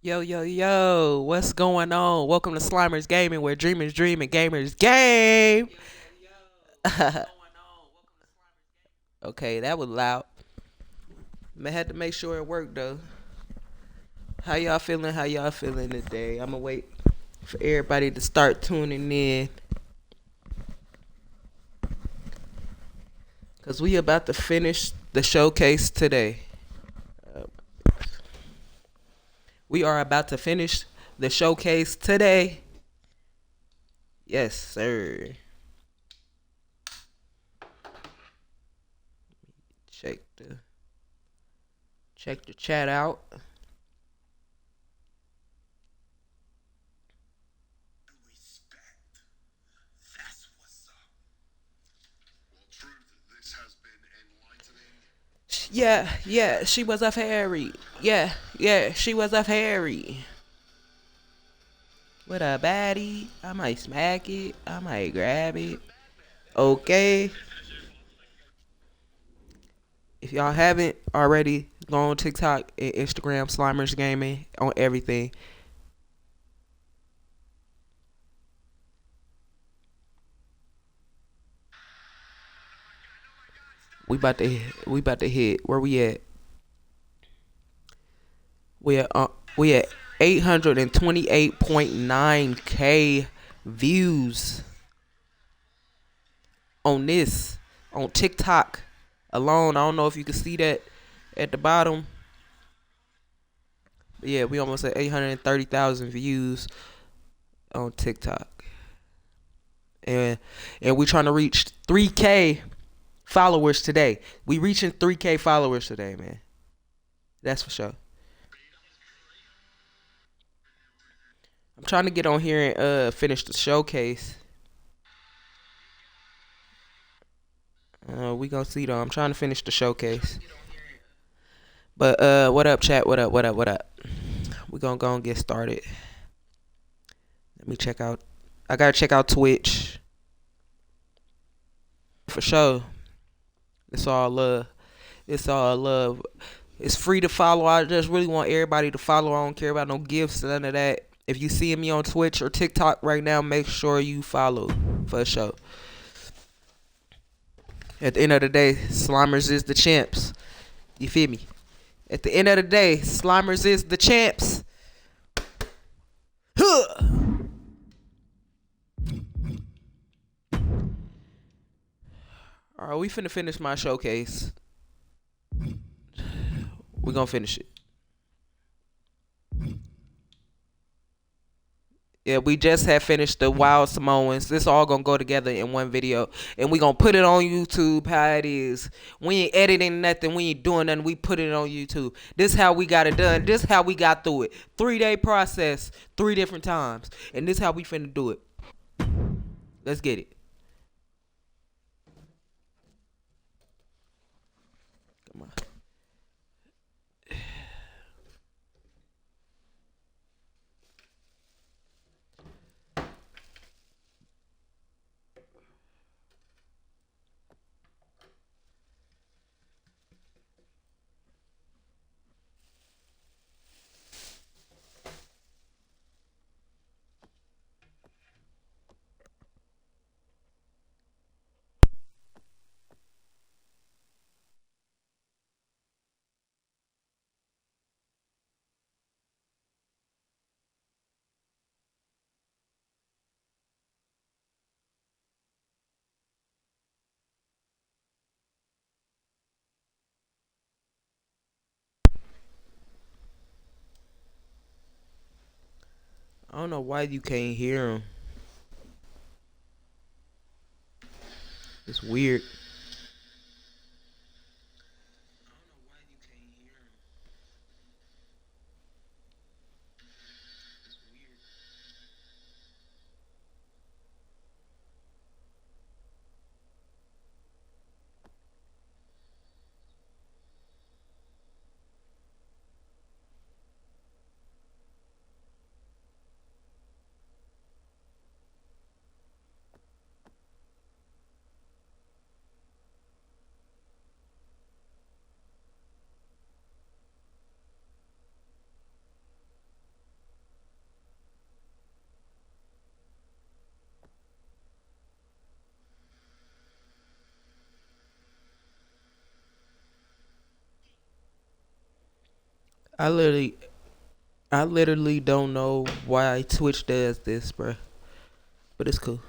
Yo, yo, yo, what's going on? Welcome to Slimers Gaming, where dreamers dream and gamers game. Okay, that was loud. Man, had to make sure it worked though. How y'all feeling? How y'all feeling today? I'ma wait for everybody to start tuning in. Cause we about to finish the showcase today. Uh, we are about to finish the showcase today. Yes, sir. Check the check the chat out. Yeah, yeah, she was a fairy. Yeah, yeah, she was a fairy. With a baddie, I might smack it. I might grab it. Okay. If y'all haven't already, go on TikTok and Instagram, Slimers Gaming, on everything. We about to hit. Where we at? We at uh, we at 828.9K views on this on TikTok alone. I don't know if you can see that at the bottom. But yeah, we almost at 830,000 views on TikTok, and we trying to reach 3K followers today. We reaching 3K followers today, man. That's for sure. I'm trying to get on here and finish the showcase. We gonna see though. I'm trying to finish the showcase. But what up, chat? What up? What up? What up? We gonna go and get started. Let me check out. I gotta check out Twitch for sure. It's all love. It's all love. It's free to follow. I just really want everybody to follow. I don't care about no gifts, none of that. If you see me on Twitch or TikTok right now, make sure you follow for sure. At the end of the day, Slimers is the champs. You feel me? At the end of the day, Slimers is the champs. Huh. All right, we finna finish my showcase. We gonna finish it. Yeah, we just have finished the Wild Samoans. This all gonna go together in one video, and we gonna put it on YouTube. How it is. We ain't editing nothing. We ain't doing nothing. We put it on YouTube. This how we got it done. This how we got through it. 3-day process, 3 different times, and this how we finna do it. Let's get it. Come on. I don't know why you can't hear him. It's weird. I literally, I literally don't know why Twitch does this, bro. But it's cool.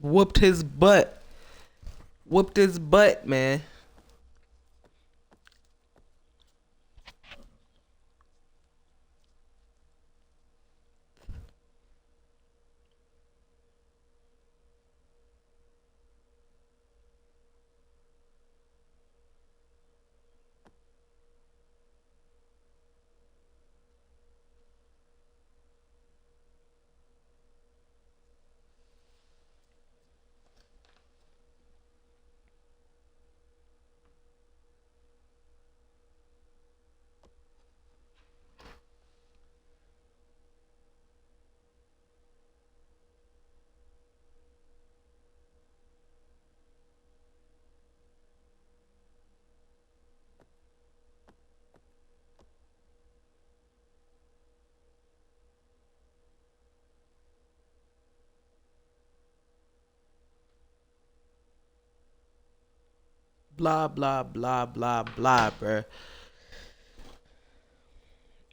Whooped his butt. Whooped his butt, man. Blah blah blah blah blah, bro.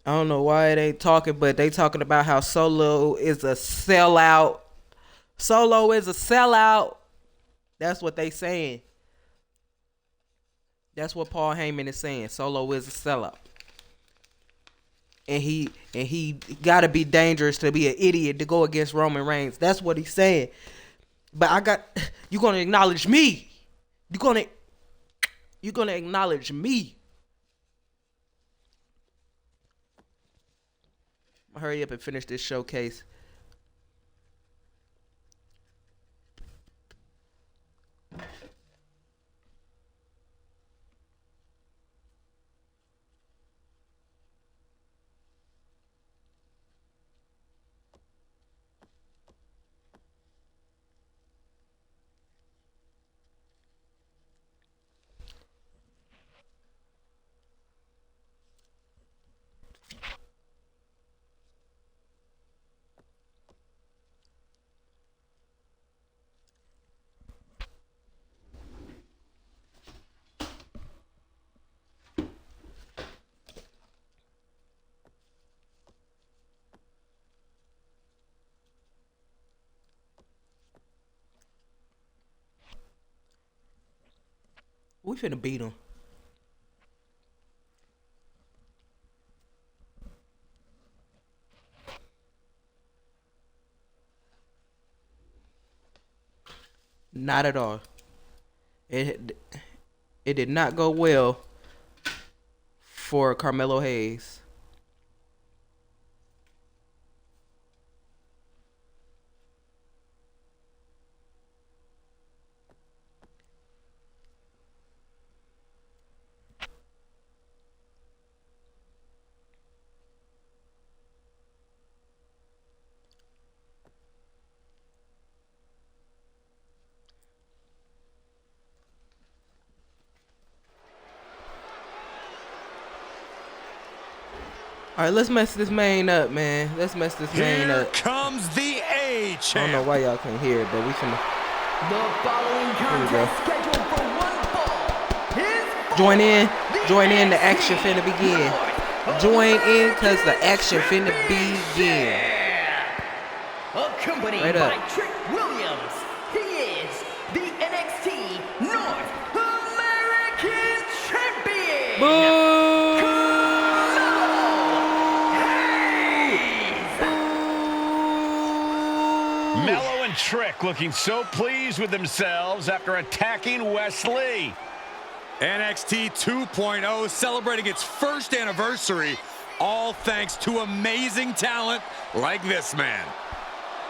I don't know why they talking, but they talking about how Solo is a sellout. Solo is a sellout. That's what they saying. That's what Paul Heyman is saying. Solo is a sellout. And he gotta be dangerous to be an idiot to go against Roman Reigns. That's what he's saying. But you gonna acknowledge me. You gonna acknowledge me. Hurry up and finish this showcase. We finna beat him. Not at all. It did not go well for Carmelo Hayes. All right, let's mess this main up, man. Let's mess this main up. Here comes the A champ. I don't know why y'all can't hear it, but we finna. The following contest scheduled for one fall is Join in. The action finna begin. Join in, cause the action finna begin. accompanied Right up. by Trick Williams. He is the NXT North American Champion. Boo! Mello and Trick looking so pleased with themselves after attacking Wesley. NXT 2.0 celebrating its first anniversary all thanks to amazing talent like this man.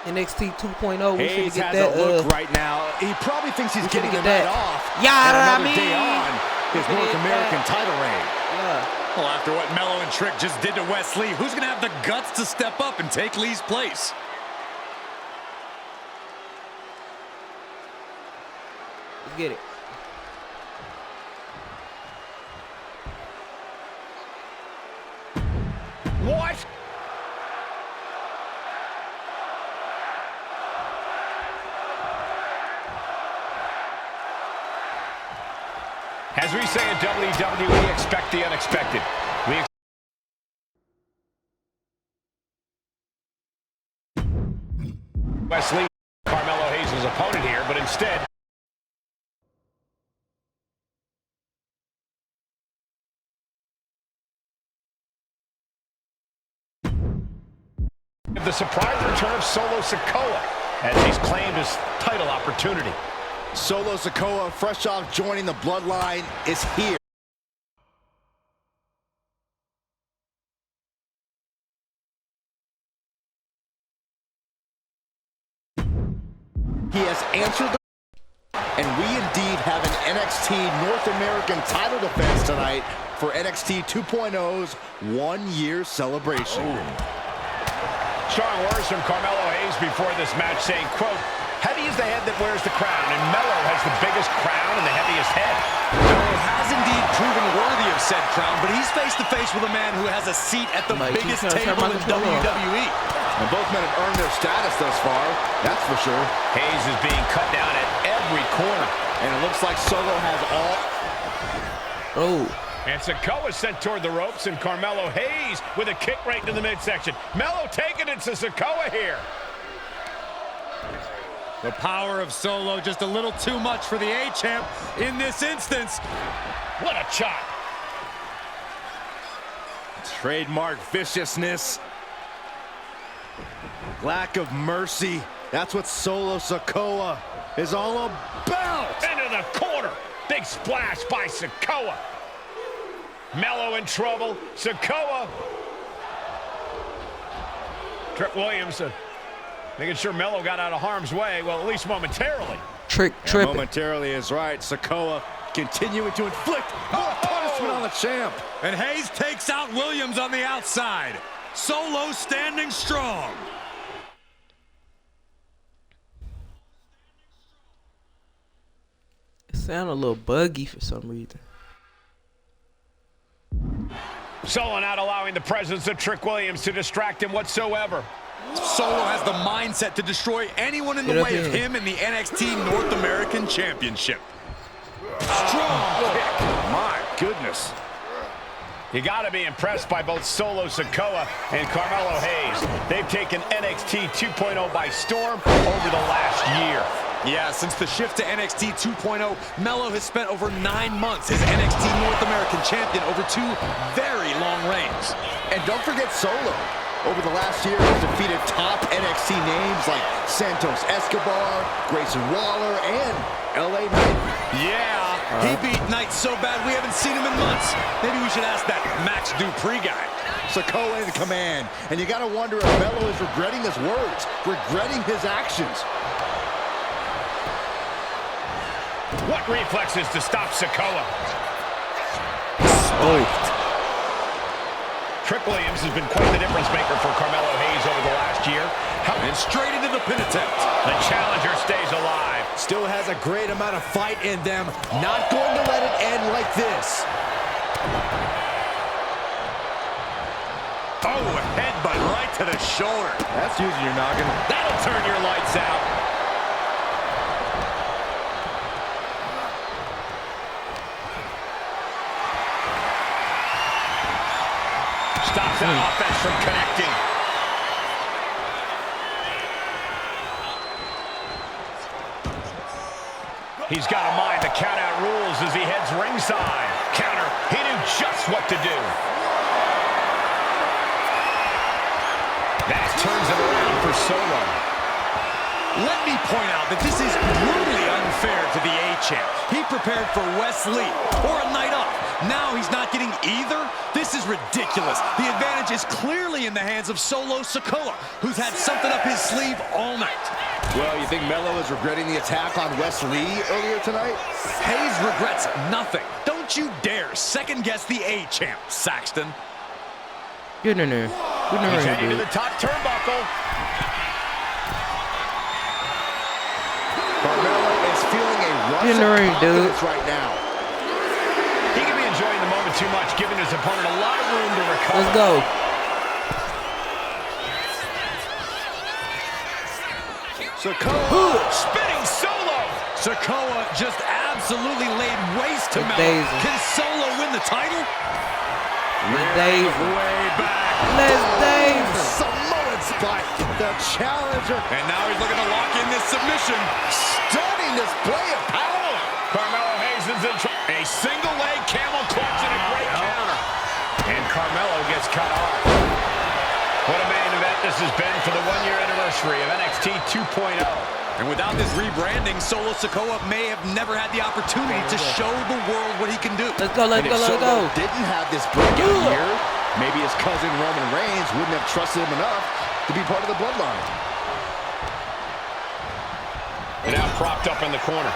NXT 2.0. We Hayes should get has that. a look right now. He probably thinks he's getting the get night that. off. Yeah, and I another mean, day on his North get American that. title reign. Yeah. Well, after what Mello and Trick just did to Wes Lee, who's going to have the guts to step up and take Lee's place? Let's get it. What? As we say in WWE, expect the unexpected. Wesley, Carmelo Hayes' opponent here, but instead the surprise return of Solo Sikoa as he's claimed his title opportunity. Solo Sikoa, fresh off joining the bloodline, is here. He has answered the... And we indeed have an NXT North American title defense tonight for NXT 2.0's one-year celebration. Strong words from Carmelo Hayes before this match saying, quote, "Heavy is the head that wears the crown, and Mello has the biggest crown and the heaviest head." Mello has indeed proven worthy of said crown, but he's face-to-face with a man who has a seat at the Mike, biggest he's gonna table turn in my controller WWE. And both men have earned their status thus far, that's for sure. Hayes is being cut down at every corner. And it looks like Solo has all... Oh. And Sikoa sent toward the ropes, and Carmelo Hayes with a kick right into the midsection. Mello taking it to Sikoa here. The power of Solo just a little too much for the A-Champ in this instance. What a chop. Trademark viciousness. Lack of mercy. That's what Solo Sikoa is all about. Into the corner. Big splash by Sikoa. Mello in trouble. Sikoa. Trick Williams making sure Mello got out of harm's way. Well, at least momentarily. Trick And tripping. momentarily is right. Sikoa continuing to inflict more punishment on the champ. And Hayes takes out Williams on the outside. Solo standing strong. It sound a little buggy for some reason. Solo not allowing the presence of Trick Williams to distract him whatsoever. Solo has the mindset to destroy anyone in the Get up way of here. him in the NXT North American Championship. Strong kick. My goodness. You got to be impressed by both Solo Sikoa and Carmelo Hayes. They've taken NXT 2.0 by storm over the last year. Yeah, since the shift to NXT 2.0, Mello has spent over 9 months as NXT North American Champion over 2 very long reigns. And don't forget Solo. Over the last year, he's defeated top NXT names like Santos Escobar, Grayson Waller, and LA Knight. Yeah, he beat Knight so bad we haven't seen him in months. Maybe we should ask that Max Dupree guy. Sikoa in command. And you gotta wonder if Mello is regretting his words, regretting his actions. What reflexes to stop Sikoa? Oh. Trick Williams has been quite the difference maker for Carmelo Hayes over the last year. And straight into the pin attempt. The challenger stays alive. Still has a great amount of fight in them. Not going to let it end like this. Oh, headbutt right to the shoulder. That's using your noggin. That'll turn your lights out. Stops that offense from connecting. He's got to mind the count-out rules as he heads ringside. Counter. He knew just what to do. That turns it around for Solo. Let me point out that this is brutally unfair to the A-Champ. He prepared for Wesley or a night off. Now he's not getting either? This is ridiculous. The advantage is clearly in the hands of Solo Sikoa, who's had something up his sleeve all night. Well, you think Melo is regretting the attack on Wesley earlier tonight? Hayes regrets nothing. Don't you dare second-guess the A-Champ, Saxton. Get in there. Get in He's there, heading to dude. the top turnbuckle. Carmelo is feeling a rush Get in the of ring, dude. confidence right now. He can be enjoying the moment too much, giving his opponent a lot of room to recover. Let's go. Sikoa Spinning Solo. Sikoa just absolutely laid waste to It's Melo. Daisy. Can Solo win the title? Let's Dave. Way back. Let's Dave. Samoan spike. The challenger. And now he's looking to lock in this submission. Stunning display of power. Carmelo Hayes is in trouble. A single leg camel clutch and a great counter. And Carmelo gets cut off. What a main event this has been for the one-year anniversary of NXT 2.0. And without this rebranding, Solo Sikoa may have never had the opportunity to show the world what he can do. Let's go. Let's And go. if Let's Solo go. didn't have this breakout year, maybe his cousin Roman Reigns wouldn't have trusted him enough to be part of the bloodline. And now propped up in the corner.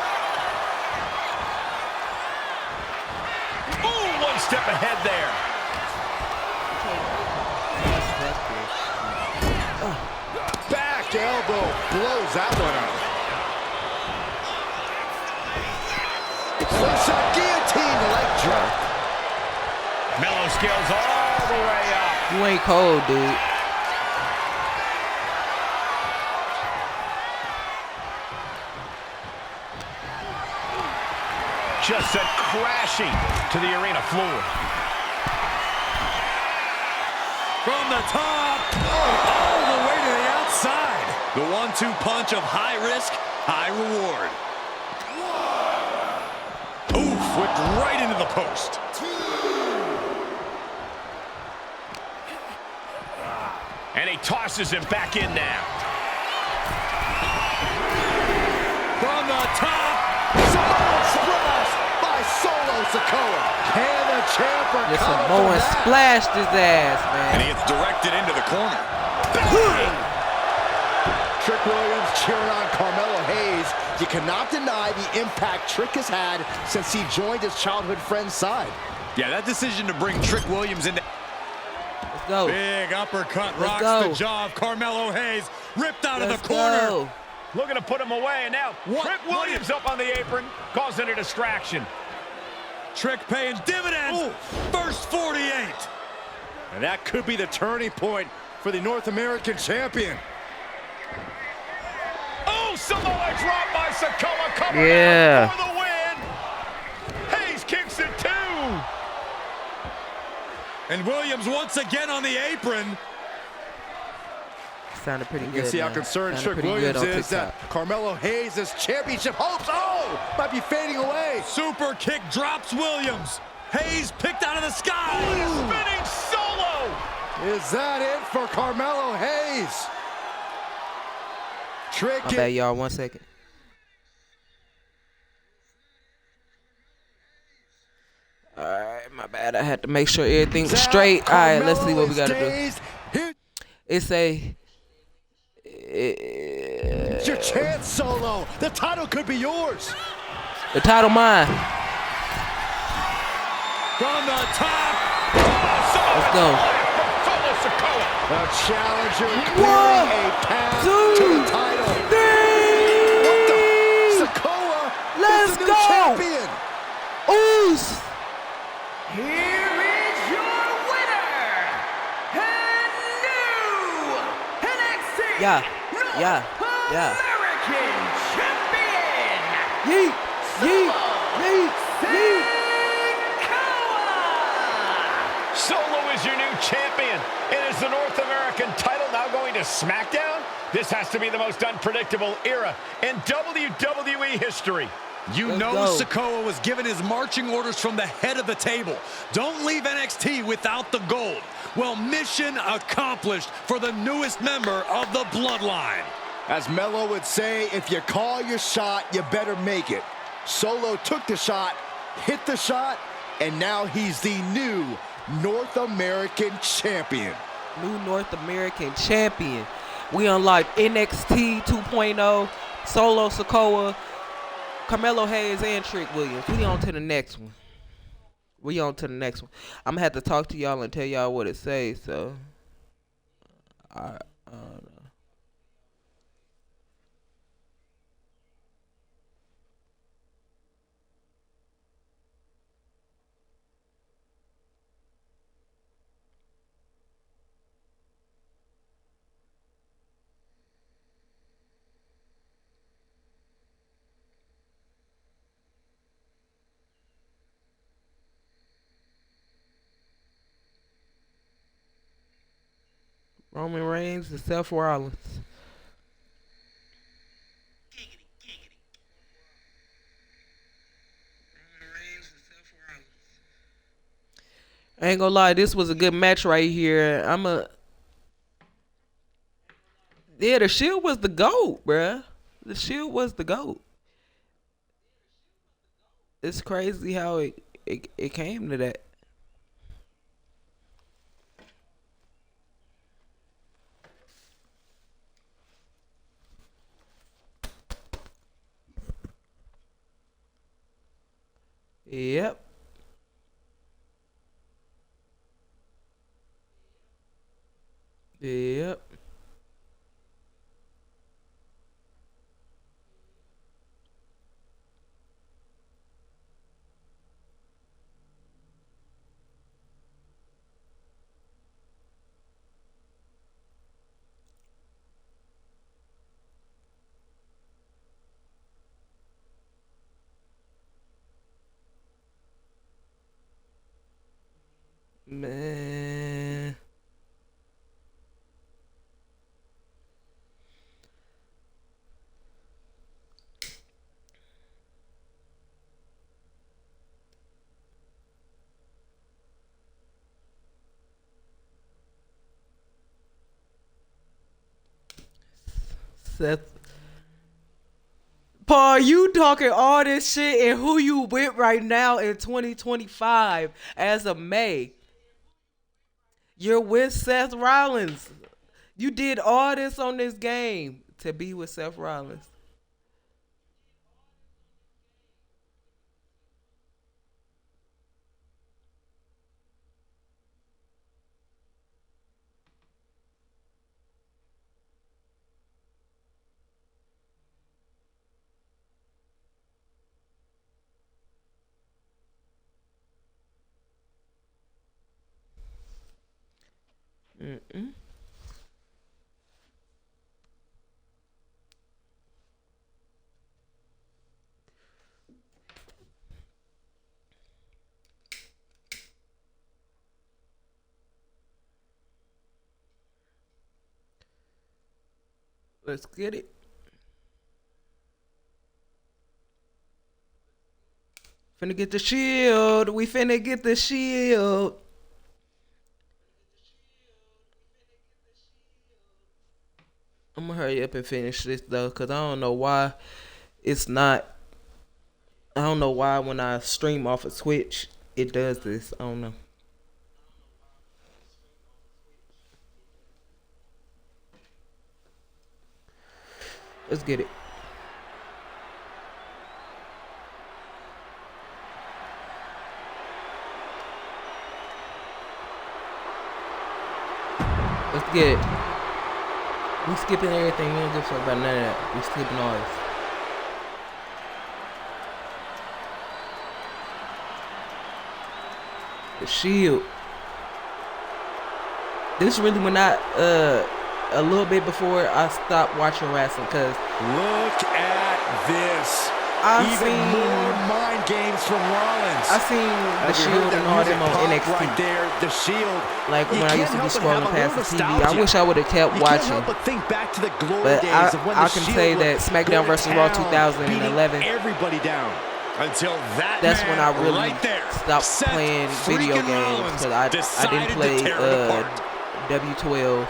Ooh, one step ahead there. Back elbow blows that one up. Slingshot guillotine leg drop. Melo scales all the way up. You ain't cold, dude. Just sent crashing to the arena floor. From the top, all the way to the outside. The 1-2 punch of high risk, high reward. Oof, whipped right into the post. And he tosses him back in now. From the top. Samoan splash by Solo Sikoa. Can the champ recover Just from Samoan that? splashed his ass, And man. he gets directed into the corner. Trick Williams cheering on Carmelo Hayes. You cannot deny the impact Trick has had since he joined his childhood friend's side. Yeah, that decision to bring Trick Williams into... Let's go. Big uppercut Let's rocks go. the jaw of Carmelo Hayes. Ripped out of Let's the corner. go. Looking to put him away, and now What? Trick Williams up on the apron, causing a distraction. Trick paying dividends. Ooh. First 48. And that could be the turning point for the North American champion. Oh, Samoa drop by Sikoa coming Yeah. out for the win. Hayes kicks it too. And Williams once again on the apron. Sounded pretty good. You can see how man. concerned Sounded Trick pretty Williams good on is that TikTok. Carmelo Hayes' championship hopes, might be fading away. Super kick drops Williams. Hayes picked out of the sky. Spinning Solo. Is that it for Carmelo Hayes? Trick My bad, y'all. 1 second. All right, my bad. I had to make sure everything was straight. All right, let's see what we gotta do. It's a. It's your chance, Solo. The title could be yours. The title mine. From the top. Let's go. Solo Sikoa. The challenger One, clearing a path two, to the title. Three. What the? Sikoa Let's is the new go. champion. Oos. Here is your winner, and new NXT Yeah, North yeah, yeah. American Champion, Yeet, yeet, yeet, yeet. Sikoa! Solo is your new champion. And is the North American title now going to SmackDown? This has to be the most unpredictable era in WWE history. You Let's know go. Sikoa was given his marching orders from the head of the table. Don't leave NXT without the gold. Well, mission accomplished for the newest member of the Bloodline. As Melo would say, if you call your shot, you better make it. Solo took the shot, hit the shot, and now he's the new North American champion. New North American champion. We unlocked NXT 2.0, Solo Sikoa, Carmelo Hayes, and Trick Williams. We on to the next one. I'm going to have to talk to y'all and tell y'all what it says, so. I don't know. Roman Reigns and Seth Rollins. I ain't gonna lie, this was a good match right here. The Shield was the GOAT, bruh. The Shield was the GOAT. It's crazy how it came to that. Yep. Yep. Man. Seth. Paul, you talking all this shit and who you with right now in 2025 as of May. You're with Seth Rollins. You did all this on this game to be with Seth Rollins. Mm-mm. Let's get it. Finna get the shield. We finna get the shield. I'm gonna hurry up and finish this though, cause I don't know why it's not. I don't know why when I stream off of Twitch it does this. I don't know. Let's get it. Let's get it. We skipping everything. We don't give a fuck about none of that. We skipping all this. The Shield. This really when I a little bit before I stopped watching wrestling, cause Look at this. I've Even seen more mind games from Rollins. I seen the Shield and all them on NXT. Right there, the Shield. Like when You I can't used to be help but scrolling have a past the little TV. I nostalgia. wish I would have kept You watching. can't help but think back to the glory But days of when I the can Shield say would that SmackDown go to vs. Raw town, 2011. beating everybody down. Until that That's man when I really right there, stopped Seth playing video freaking games, Rollins, because I didn't decided to play tear it apart. W12,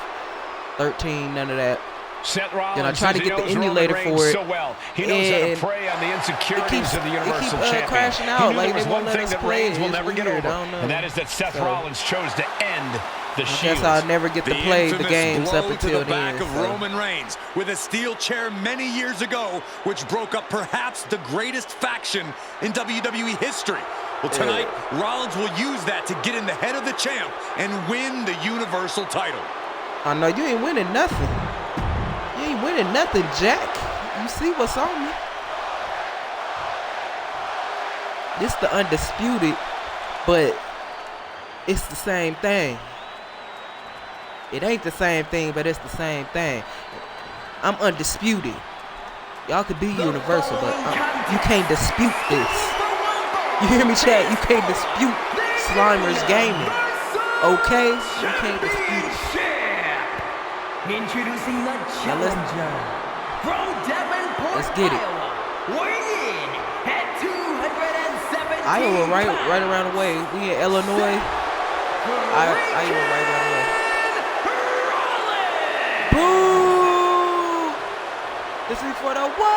13, none of that. Seth Rollins, Then I try to get the emulator for it. So well. He knows how to prey on the insecurities of the Universal Champion. Crashing out. He knew Like there was they one won't let thing us that play. Reigns will never get over, and that is that Seth Rollins chose to end the Shield. I guess I'll never get to play the games up until the back then. of Roman Reigns with a steel chair many years ago, which broke up perhaps the greatest faction in WWE history. Well, tonight, Rollins will use that to get in the head of the champ and win the Universal title. I know you ain't winning nothing. You ain't winning nothing, Jack. You see what's on me? This the undisputed, but it's the same thing. It ain't the same thing, but it's the same thing. I'm undisputed. Y'all could be universal, but you can't dispute this. You hear me, chat? You can't dispute Slimer's gaming. Okay? You can't dispute it. Introducing the Now challenger from Davenport, let's get it. Iowa, weighing in at 217 Iowa, right around the way. We in Illinois. Iowa, right around the way. Boo! This is for the whoa!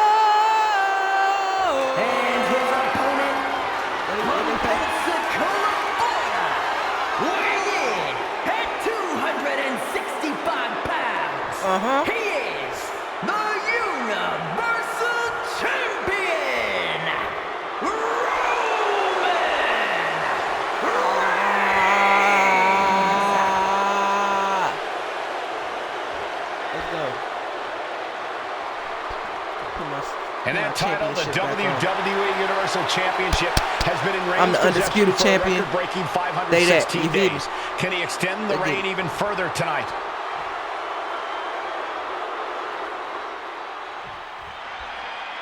And his opponent from Pensacola, Florida, weighing in at 265 pounds. He is the Universal Champion, Roman Let's go. And that title, the WWE Universal Championship, has been in Reigns' I'm the undisputed champion. Breaking They that. 516 You feel me? days. Can he extend the They reign did. even further tonight?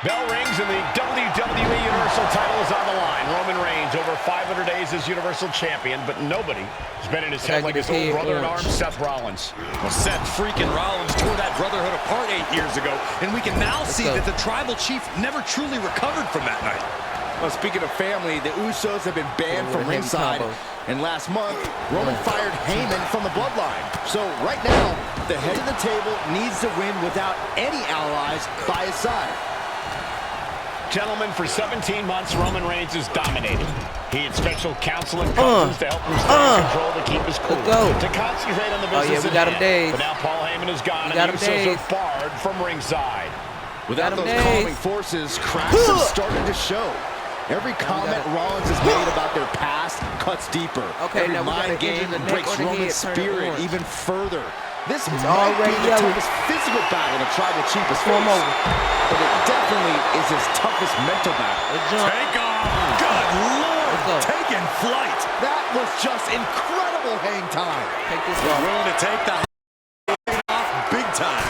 Bell rings and the WWE Universal title is on the line. Roman Reigns over 500 days as Universal Champion, but nobody has been in his head like his old brother in arms, Seth Rollins. Well, Seth freaking Rollins tore that brotherhood apart 8 years ago, and we can now see that the tribal chief never truly recovered from that night. Well, speaking of family, the Usos have been banned from ringside. And last month, Roman fired Heyman from the bloodline. So right now, the head of the table needs to win without any allies by his side. Gentlemen, for 17 months, Roman Reigns has dominated. He had special counsel and coaches to help him stay in control to keep his cool, to concentrate on the business we got him days. But now Paul Heyman is gone, and the Usos are barred from ringside. Without those calming forces, cracks have started to show. Every comment Rollins has made about their past cuts deeper. Every mind game breaks Roman's spirit even further. This is already the toughest physical battle the tribal chief has faced, but it definitely is his toughest mental battle. Take off! Good Lord! Taking flight! That was just incredible hang time. Take this He's willing to take the off big time.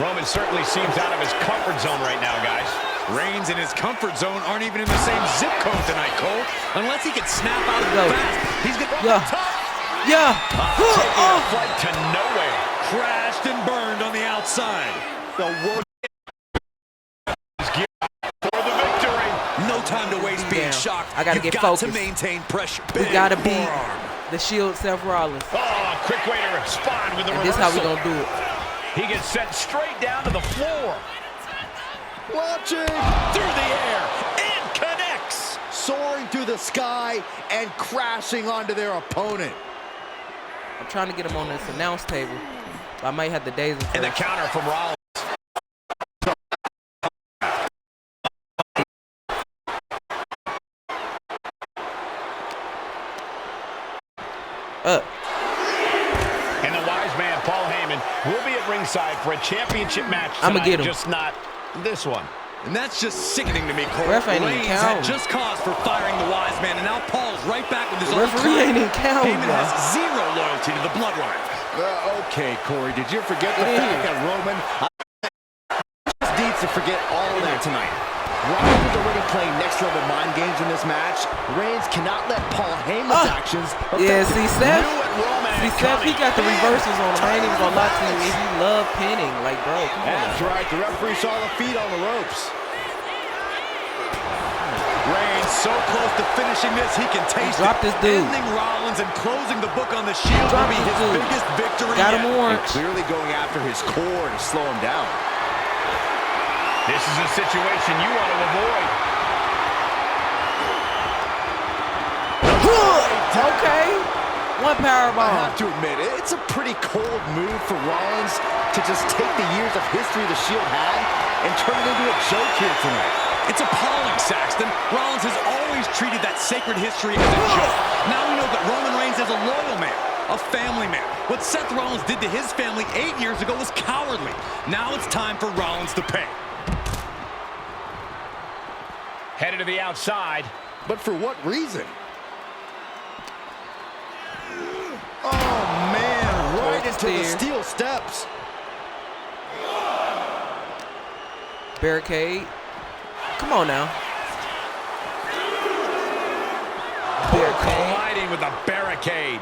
Roman certainly seems out of his comfort zone right now, guys. Reigns and his comfort zone aren't even in the same zip code tonight, Cole. Unless he can snap out of it fast, he's going to taking a flight to nowhere. Crashed and burned on the outside. The world is geared for the victory. No time to waste being shocked. I gotta get focused. To maintain pressure. We gotta beat the Shield, Seth Rollins. Oh, quick way to respond with the reversal. This is how we gonna do it. He gets sent straight down to the floor. launching through the air and connects. Soaring through the sky and crashing onto their opponent. I'm trying to get him on this announce table. I might have the days of and the counter from Rollins. And the wise man, Paul Heyman, will be at ringside for a championship match tonight. I'm gonna get him. Just not this one. And that's just sickening to me, Cole. Ref ain't even Reigns count. had just cause for firing the wise man, and now Paul's right back with his own referee ain't even count. Heyman has zero loyalty to the bloodline. Okay, Corey, did you forget the fact that Roman just needs to forget all of that tonight? Rollins is already playing next-level mind games in this match. Reigns cannot let Paul Heyman's actions yeah, see, Seth, Seth, he got the reversals on him. I ain't even gonna lie to you. He love pinning. Like, bro, come on. That's right. The referee saw the feet on the ropes. Reigns so close to finishing this, he can taste Drop it. this dude. Ending Rollins and closing the book on the Shield will be his biggest victory Got him yet. orange. Clearly going after his core to slow him down. This is a situation you want to avoid. Okay. One power I bomb. have to admit, it's a pretty cold move for Rollins to just take the years of history the Shield had and turn it into a joke here tonight. It's appalling, Saxton. Rollins has always treated that sacred history as a joke. Now we know that Roman Reigns is a loyal man, a family man. What Seth Rollins did to his family 8 years ago was cowardly. Now it's time for Rollins to pay. Headed to the outside. But for what reason? Oh, man, right into the steel steps. Barricade. Come on now. Barricade. Colliding with the barricade.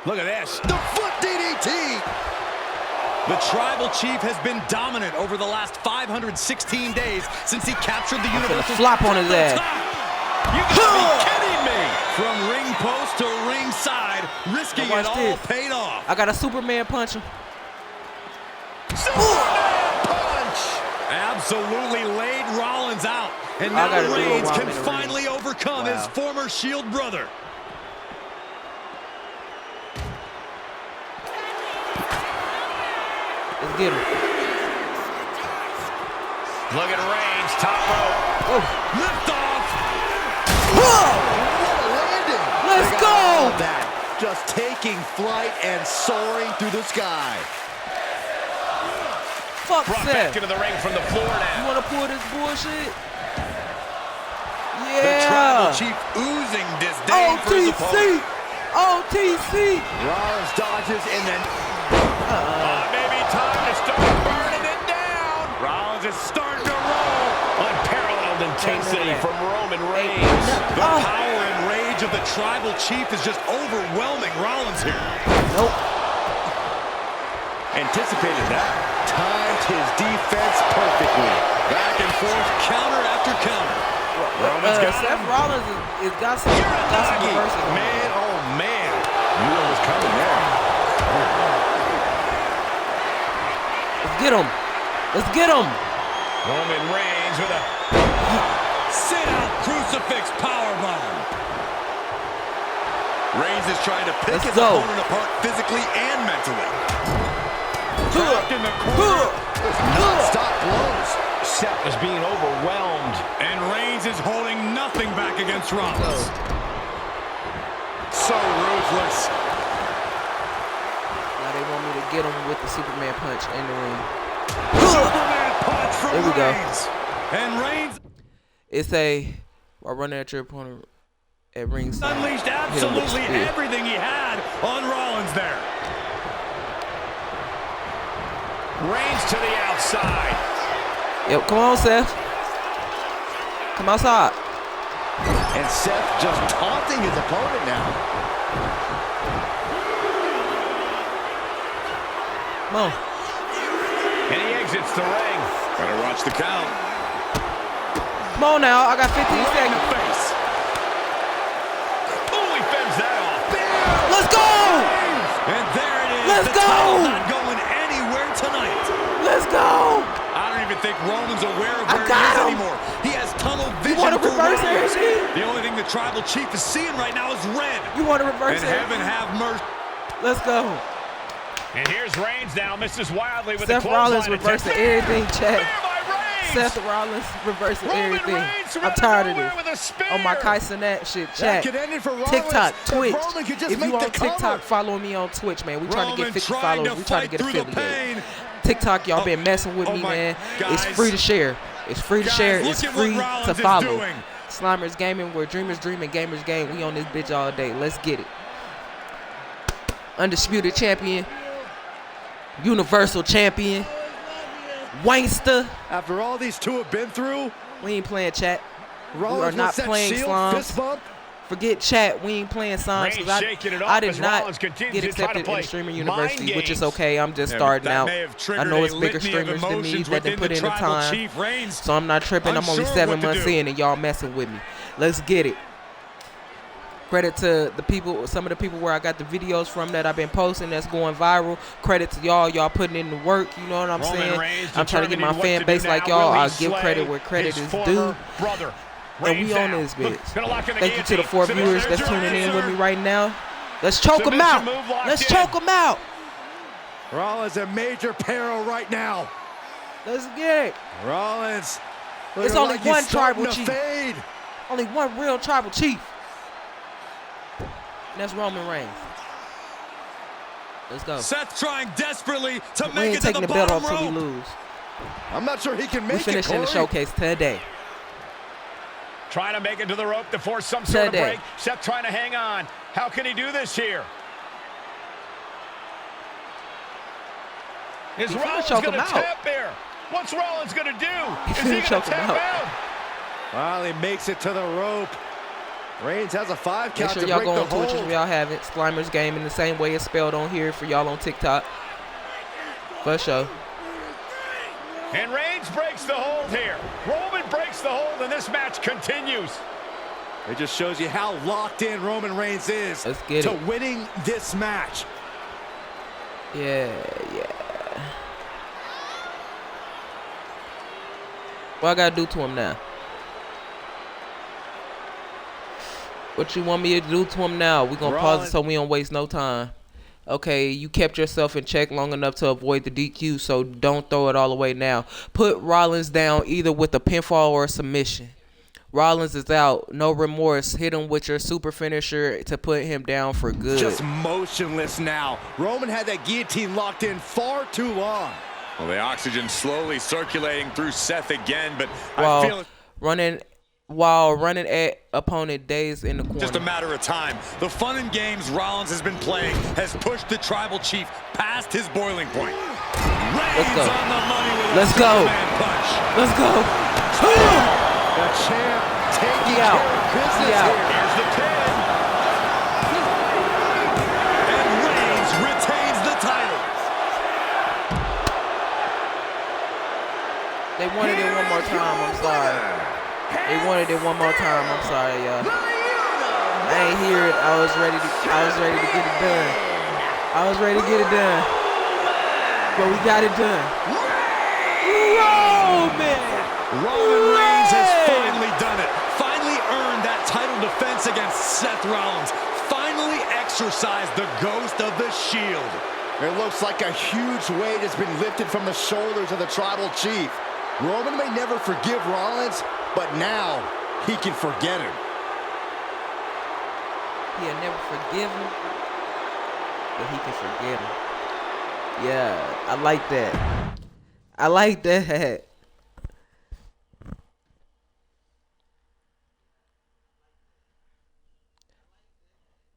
Look at this. The foot DDT. The Tribal Chief has been dominant over the last 516 days since he captured the Universal. Flop on his ass. You gotta be kidding me! From ring post to ringside, risking it all paid off. I got a Superman punch him. Superman punch. Absolutely laid Rollins out. And I now gotta do it Reigns while I'm can in the finally ring. overcome his former Shield brother. Let's get him. Look at Reigns, top rope. Lift off. Whoa! What a landing. Let's They got go. all of that. Just taking flight and soaring through the sky. Fuck Brought back Seth. into the ring from the floor You now. want to pull this bullshit? The Tribal Yeah. Chief oozing disdain for his opponent. OTC. Rollins dodges and then Maybe time to start burning it down. Rollins is starting to roll. Unparalleled intensity from Roman Reigns. The power and rage of the Tribal Chief is just overwhelming Rollins here. Nope. anticipated that. Timed his defense perfectly. Back and forth, counter after counter. Roman's got Seth him. Rollins is got some reversal. Man, oh man. You know what's coming there. Let's get him. Let's get him. Roman Reigns with a Sit-out crucifix powerbomb. Reigns is trying to pick Let's his go. opponent apart physically and mentally. Trapped in the corner. Non-stop blows. Seth is being overwhelmed. And Reigns is holding nothing back against Rollins. So ruthless. Now they want me to get him with the Superman punch in the ring. Superman punch from There we go. Reigns. And Reigns It's a while running at your opponent at ringside. unleashed Hit him with the absolutely spear. everything he had on Rollins there. Reigns to the outside. Yep, come on, Seth. Come outside. And Seth just taunting his opponent now. Come on. And he exits the ring. Better watch the count. Come on now. I got 15 Right in seconds. the face. Oh, he fends that off. Let's go. And there it is. Let's the go! title's not going anywhere tonight. Let's go. I don't even think Roman's aware of I where he got is him. anymore. He has tunnel You vision want to for reverse Rollins. everything? The only thing the Tribal Chief is seeing right now is red. You want to reverse And heaven everything? have mercy. Let's go. And here's Reigns now, misses wildly with Seth the Rollins clothesline reversing attempt. everything, chat. Spear by Reigns. Seth Rollins reversing Roman everything. Reigns I'm out of tired of nowhere this. with a spear. On my Kai Cenat shit, That chat. could end it for Rollins. TikTok, If Twitch. Roman could just If make you the on TikTok, cover. follow me on Twitch, man. We trying to get Roman 50 trying followers. to We trying to fight get through the affiliated. pain. TikTok, y'all been messing with Oh me, my- man. It's guys. free to share. It's free to Guys, share. look It's at what free Rollins to is follow. doing. Slimers Gaming, where dreamers dream and gamers game. We on this bitch all day. Let's get it. Undisputed champion. Universal champion. Wangster. After all these two have been through, We ain't playing, chat. Rollins We are not wants that playing, Shield Slums. fist bump. Forget chat. We ain't playing songs Reigns because shaking it I off did as not Rollins continues get to try to accepted in play the streaming mind university, which is games. okay. I'm just Yeah, starting that out. may have I triggered know a it's bigger litany of streamers than me emotions that done within put the in the Tribal time. Chief. Reigns, So I'm not tripping. I'm only unsure 7 what to months do. in and y'all messing with me. Let's get it. Credit to the people, some of the people where I got the videos from that I've been posting that's going viral. Credit to y'all. Y'all putting in the work. You know what I'm Roman saying? Reigns I'm trying to get my determining what fan to base do like now. y'all. Will he I'll give slay credit where credit his is former due. brother? And we Reigns on down. this Look, bitch. gonna lock in the Thank you to the guillotine. 4 Submission. viewers that's There's your tuning in answer. with me right now. Let's choke them Submission out. move locked Let's in. choke them out. Rollins in major peril right now. Let's get it. Rollins. It's looking only like he's one starting tribal to chief. fade. Only one real tribal chief. And that's Roman Reigns. Let's go. Seth trying desperately to We make ain't it to taking the the belt bottom off till we rope. lose. I'm not sure he can make We finishing the Corey. showcase today. Trying to make it to the rope to force some sort of Today. break. Seth trying to hang on. How can he do this here? Is He finna Rollins choke going to him out. tap there? What's Rollins going to do? Is he finna going to choke him tap out. out? Well, he makes it to the rope. Reigns has a 5 Make count sure to y'all break go the on Twitch hold. if y'all have it. Slimer's Game in the same way it's spelled on here for y'all on TikTok. For sure. And Reigns breaks the hold here. Roman breaks the hold, and this match continues. It just shows you how locked in Roman Reigns is Let's get to it. winning this match. Yeah. What I gotta do to him now? What you want me to do to him now? We gonna pause Rollins. it so we don't waste no time. Okay, you kept yourself in check long enough to avoid the DQ, so don't throw it all away now. Put Rollins down either with a pinfall or a submission. Rollins is out. No remorse. Hit him with your super finisher to put him down for good. Just motionless now. Roman had that guillotine locked in far too long. Well, the oxygen slowly circulating through Seth again, but I feel while running at opponent days in the corner. just a matter of time. The fun and games Rollins has been playing has pushed the Tribal Chief past his boiling point. Reigns go. on the money with Let's a go. Superman punch. Let's go. The champ taking He out. care of business He out. here. Here's the pin. And Reigns retains the title. They wanted it one more time. I'm sorry. They wanted it one more time. I'm sorry, y'all. I ain't hear it. I was ready to get it done. I was ready to get it done. But we got it done. Roman Reigns has finally done it. Finally earned that title defense against Seth Rollins. Finally exercised the ghost of the Shield. It looks like a huge weight has been lifted from the shoulders of the Tribal Chief. Roman may never forgive Rollins, but now he can forget him. He'll never forgive him, but he can forget him. Yeah, I like that. I like that.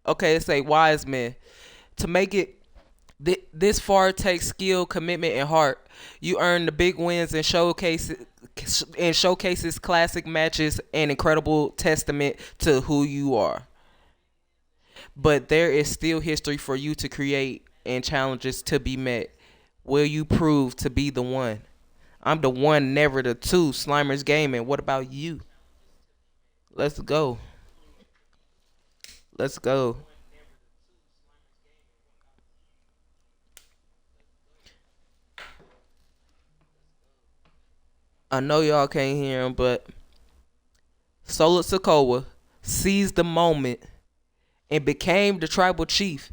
Okay, it's a wise man. To make it this far takes skill, commitment, and heart. You earn the big wins and showcases classic matches, and incredible testament to who you are. But there is still history for you to create and challenges to be met. Will you prove to be the one? I'm the one, never the two. Slimer's Gaming. What about you? Let's go. Let's go. I know y'all can't hear him, but Solo Sikoa seized the moment and became the Tribal Chief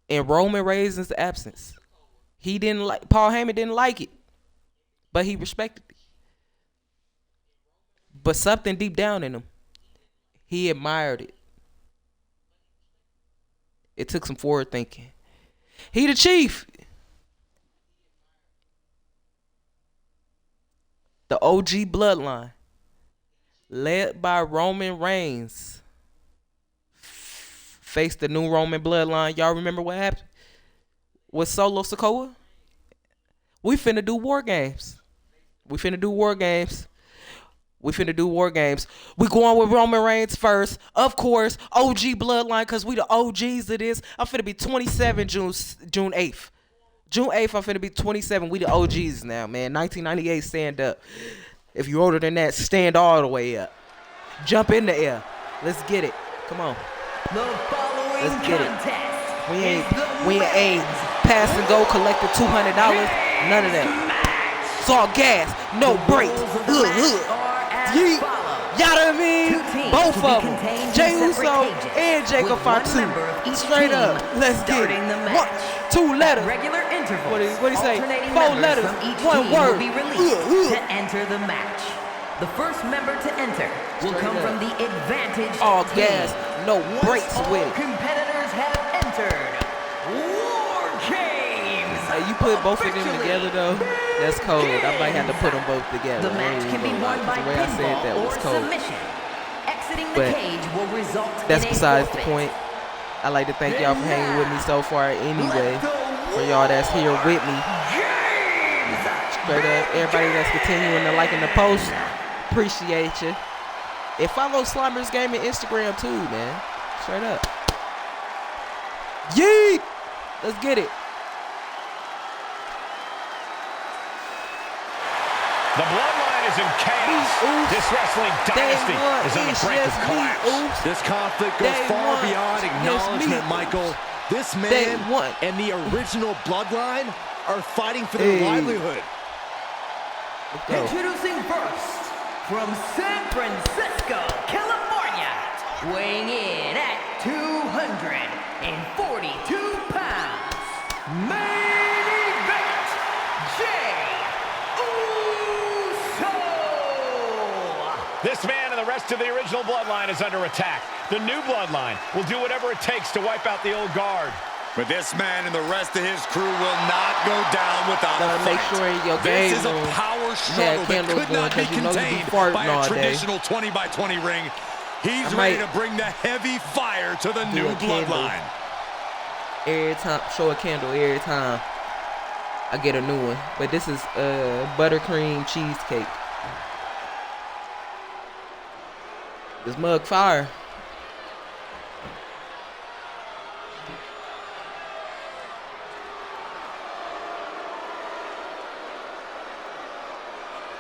in Roman Reigns' absence. Paul Heyman didn't like it, but he respected it. But something deep down in him, he admired it. It took some forward thinking. He the chief. The OG bloodline, led by Roman Reigns, faced the new Roman bloodline. Y'all remember what happened with Solo Sikoa? We finna do war games. We We finna do War Games. We going with Roman Reigns first. Of course, OG bloodline, because we the OGs of this. I'm finna be 27 June 8th. June 8th, I'm finna be 27. We the OGs now, man. 1998, stand up. If you're older than that, stand all the way up. Jump in the air. Let's get it. Come on. The following Let's get it. contest We ain't pass and go collected $200. None of that. It's all gas, no brakes. Yeet. Y'all know what I mean? Both of them. Jey Uso and Jacob Fatu. Straight up. Let's get it. 2 letters. Regular intervals. What do you say? 4 letters. From each 1 team word. will be released to enter the match. The first member to enter will come from the advantage All team. gas, no brakes with it. Competitors have entered War Games. Hey, you put both of them together though. That's cold. I might have to put them both together. The match can be won by the way I said that pinfall was or cold. submission. Exiting the But cage will result that's in a besides the forfeit. point. I like to thank y'all for hanging with me so far anyway. For y'all that's here with me. Straight up, everybody that's continuing to like in the post, appreciate you. And follow Slimer's Gaming Instagram too, man. Straight up. Yeet! Let's get it. The bloodline is in chaos. This wrestling dynasty is on the brink of collapse. This conflict goes far beyond acknowledgement, Michael. This man and the original bloodline are fighting for their livelihood. Introducing first, from San Francisco, California, weighing in at 242 pounds, main event, Jey Uso. This man and the rest of the original bloodline is under attack. The new bloodline will do whatever it takes to wipe out the old guard. But this man and the rest of his crew will not go down without a Make fight. sure your game This is a room power struggle that could not be contained by a traditional 20-by-20 ring. He's ready to bring the heavy fire to the new bloodline. Every time, show a candle every time I get a new one. But this is buttercream cheesecake. This mug fire.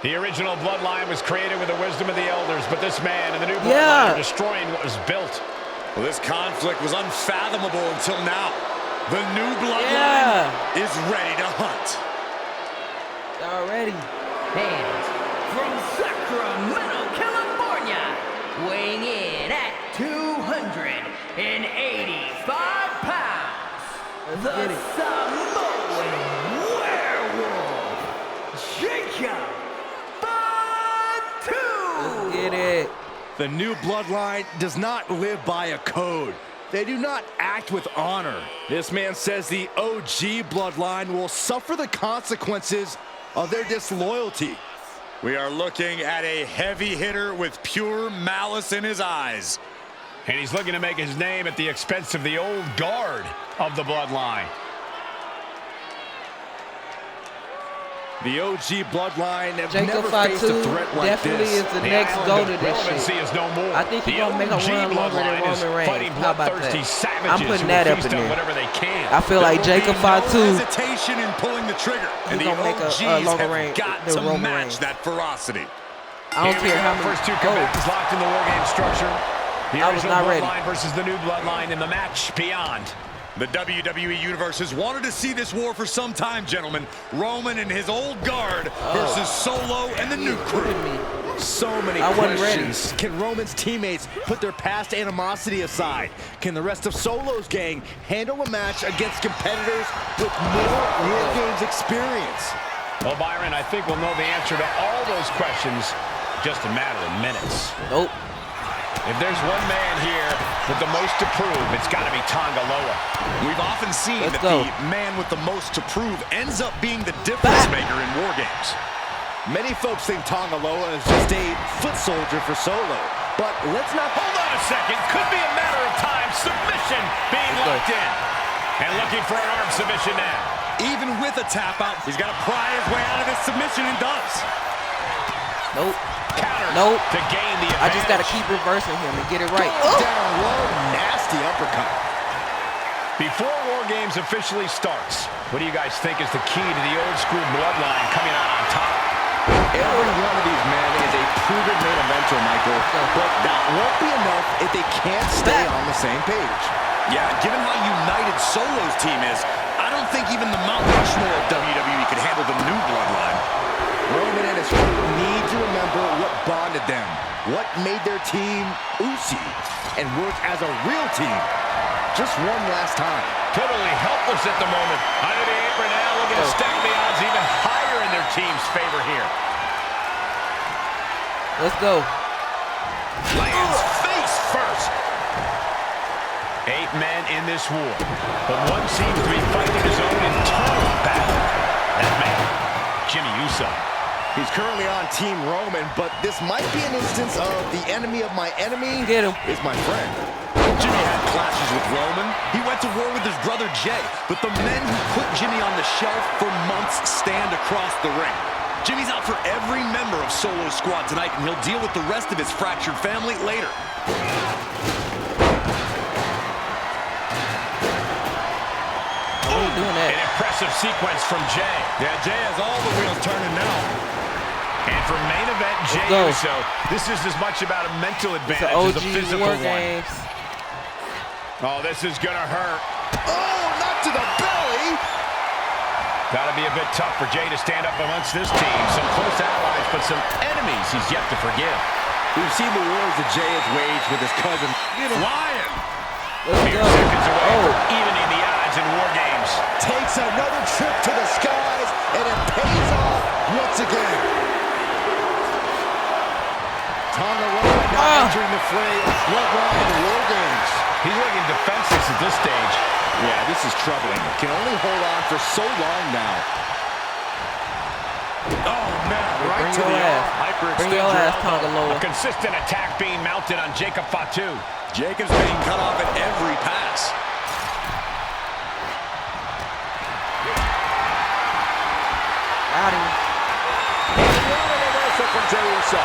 The original bloodline was created with the wisdom of the elders, but this man and the new bloodline are destroying what was built. Well, this conflict was unfathomable until now. The new bloodline is ready to hunt. Already. And from Sacramento, California, weighing in at 285 pounds, the Samoan werewolf, Jacob Fatu. Let's get it. The new bloodline does not live by a code. They do not act with honor. This man says the OG bloodline will suffer the consequences of their disloyalty. We are looking at a heavy hitter with pure malice in his eyes. And he's looking to make his name at the expense of the old guard of the bloodline. The OG bloodline have Jacob never faced a Fatu threat like definitely this. is the next go to this shit. Is no more. I think he's gonna make a OG run longer than bloodline is Roman Reigns. fighting How about bloodthirsty that? savages I'm putting who that will up in feast on there. whatever they can. I feel like There will Jacob be no Fatu. hesitation in pulling the trigger, and the gonna make a OGs longer have reign got than to Roman match Reigns. that ferocity. I don't care how many. First two combatants locked in the War Game structure. The I was original not ready. bloodline versus the new bloodline in the match beyond. The WWE Universe has wanted to see this war for some time, gentlemen. Roman and his old guard versus Solo and the new crew. So many questions. Can Roman's teammates put their past animosity aside? Can the rest of Solo's gang handle a match against competitors with more War Games experience? Well, Byron, I think we'll know the answer to all those questions in just a matter of minutes. Nope. If there's one man here with the most to prove, it's got to be Tonga Loa. We've often seen that the man with the most to prove ends up being the difference maker in War Games. Many folks think Tonga Loa is just a foot soldier for Solo, but let's not... Hold on a second. Could be a matter of time. Submission being locked in. And looking for an arm submission now. Even with a tap out, he's got to pry his way out of this submission and does. Nope. Counters Nope. to gain the I just got to advantage. keep reversing him and get it right. Down low, nasty uppercut. Before War Games officially starts, what do you guys think is the key to the old school bloodline coming out on top? Every one of these men is a proven main eventer, Michael. But that won't be enough if they can't stay on the same page. Yeah, given how united Solo's team is, I don't think even the Mount Rushmore of WWE could handle the new bloodline. Roman and his crew need to remember what bonded them, what made their team Uzi, and work as a real team. Just one last time. Totally helpless at the moment. Under the apron now, looking to stack the odds even higher in their team's favor here. Let's go. Lands face first. 8 men in this war, but one seems to be fighting his own internal battle. That man, Jimmy Uso. He's currently on Team Roman, but this might be an instance of the enemy of my enemy Get him. is my friend. Jimmy had clashes with Roman. He went to war with his brother Jay, but the men who put Jimmy on the shelf for months stand across the ring. Jimmy's out for every member of Solo's squad tonight, and he'll deal with the rest of his fractured family later. Doing that. An impressive sequence from Jay. Yeah, Jay has all the wheels turning now. And for main event Jay go. Uso, this is as much about a mental It's the advantage as a OG physical War one. Games. Oh, this is gonna hurt. Oh, not to the belly! Gotta be a bit tough for Jay to stand up amongst this team. Some close allies, but some enemies he's yet to forgive. We've seen the wars that Jay has waged with his cousin. Flying. Let's Mere go. seconds away Oh. from evening the odds in War Games. Takes another trip to the skies, and it pays off once again. Tonga Loa now entering the fray of Bloodline War Games. He's looking defenseless at this stage. Yeah, this is troubling. Can only hold on for so long now. Oh, man, right Bring to your the ass. arm. Hyperextend Bring your your ass, elbow. Tonga Loa. A consistent attack being mounted on Jacob Fatu. Jacob's being cut off at every pass. Got him. Reversal from Jey Uso.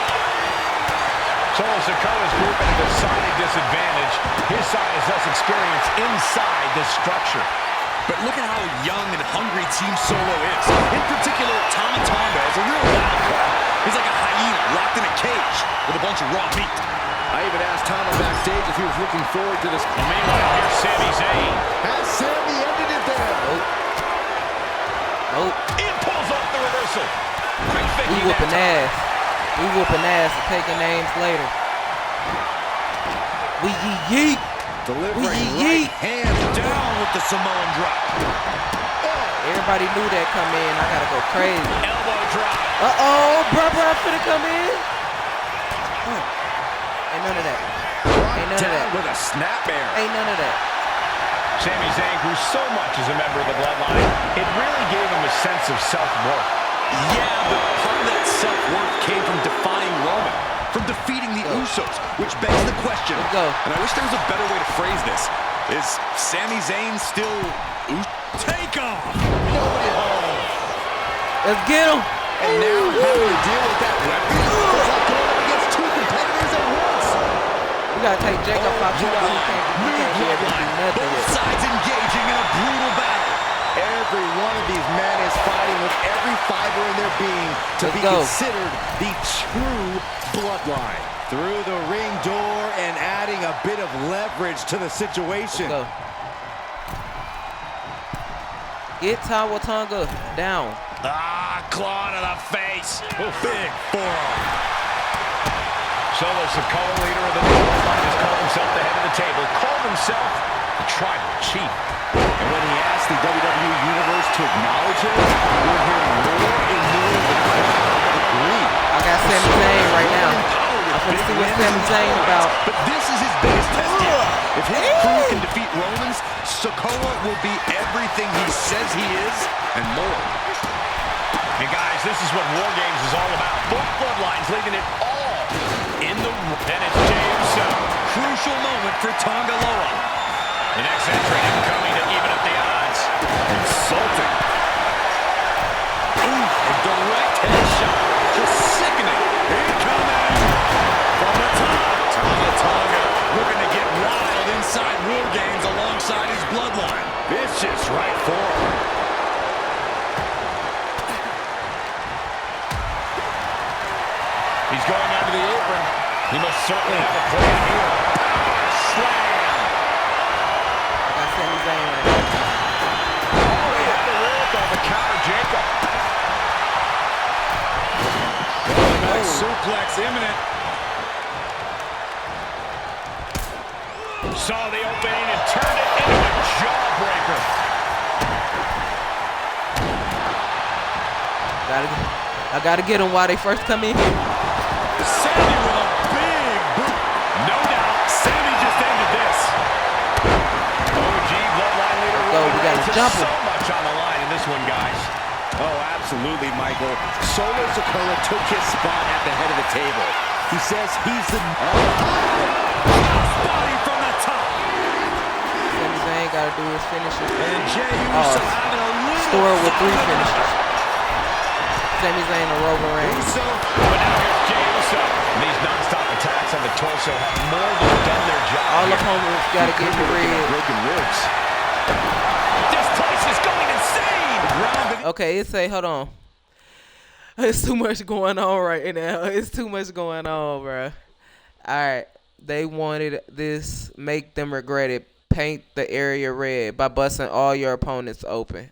Solo Sikoa's group at a decided disadvantage. His side has less experience inside this structure. But look at how young and hungry Team Solo is. In particular, Tama Tonga is a real wild card. He's like a hyena locked in a cage with a bunch of raw meat. I even asked Tama backstage if he was looking forward to this. Meanwhile, here's Sami Zayn. Has Sami ended it there? Nope. It pulls off the reversal. Quick We thinking whooping that ass. We whooping ass and taking names later. We yeet. Delivering yeet. right hand Down with the Samoan drop. Everybody knew that come in. I gotta go crazy. elbow drop. Uh-oh, bruh finna come in. Ain't none of that. Ain't none of down that. with a snap bear. Ain't none of that. Sami Zayn grew so much as a member of the Bloodline, it really gave him a sense of self-worth. Yeah, but part of that self-worth came from defying Roman, from defeating the Usos, which begs the question, Let's go. and I wish there was a better way to phrase this. Is Sami Zayn still take off? Nobody home. Let's get him. And now having to deal with that weapon. It's like going up against two competitors at once. We gotta take Jacob Fatu out. He can't be able to do nothing Both with. sides engaging in a brutal battle. Every one of these men is fighting with every fiber in their being to Let's be go. considered the true bloodline. Through the ring door and adding a bit of leverage to the situation. Go. Get Tawa Tonga down. Claw to the face. Big forearm. Solo Sikoa, leader of the Bloodline, has called himself the head of the table, called himself the tribal chief. And when he asked the WWE Universe to acknowledge him, we're hearing more and more of the crowd agree. I got Sami Zayn right now. I'm gonna see what Sami Zayn about. But this is his biggest test yet. If his crew can defeat Roman's, Sikoa will be everything he says he is and more. And guys, this is what War Games is all about. Both bloodlines leaving it all in the... And it's Jey Uso. Crucial moment for Tonga Loa. The next entry coming to even up the odds. Insulting. Ooh, a direct headshot. Just sickening. vicious right forward. He's going onto the apron. He must certainly have a plan here. Power slam. I got Sami Zayn right now. Oh, he hit the rip on the counter, Jacob. Nice suplex imminent. Saw the opening and turned it into a jawbreaker. I gotta get them while they first come in here. Sammy with a big boot. No doubt, Sammy just ended this. OG Bloodline leader. Go, we gotta jump him. So much on the line in this one, guys. Oh, absolutely, Michael. Solo Sikoa took his spot at the head of the table. He says he's the... Body from the top. Sami Zayn gotta do his finisher. And Jey Uso having a little Store with 3 finishers. Sami Zayn and Roman Reigns. Uso. But now here's Jey Uso. These non-stop attacks on the torso have more than done their job. All here. opponents gotta get the red. broken ribs. This place is going insane. Okay, it say, hold on. It's too much going on right now. It's too much going on, bruh. Alright. They wanted this, make them regret it. Paint the area red by busting all your opponents open.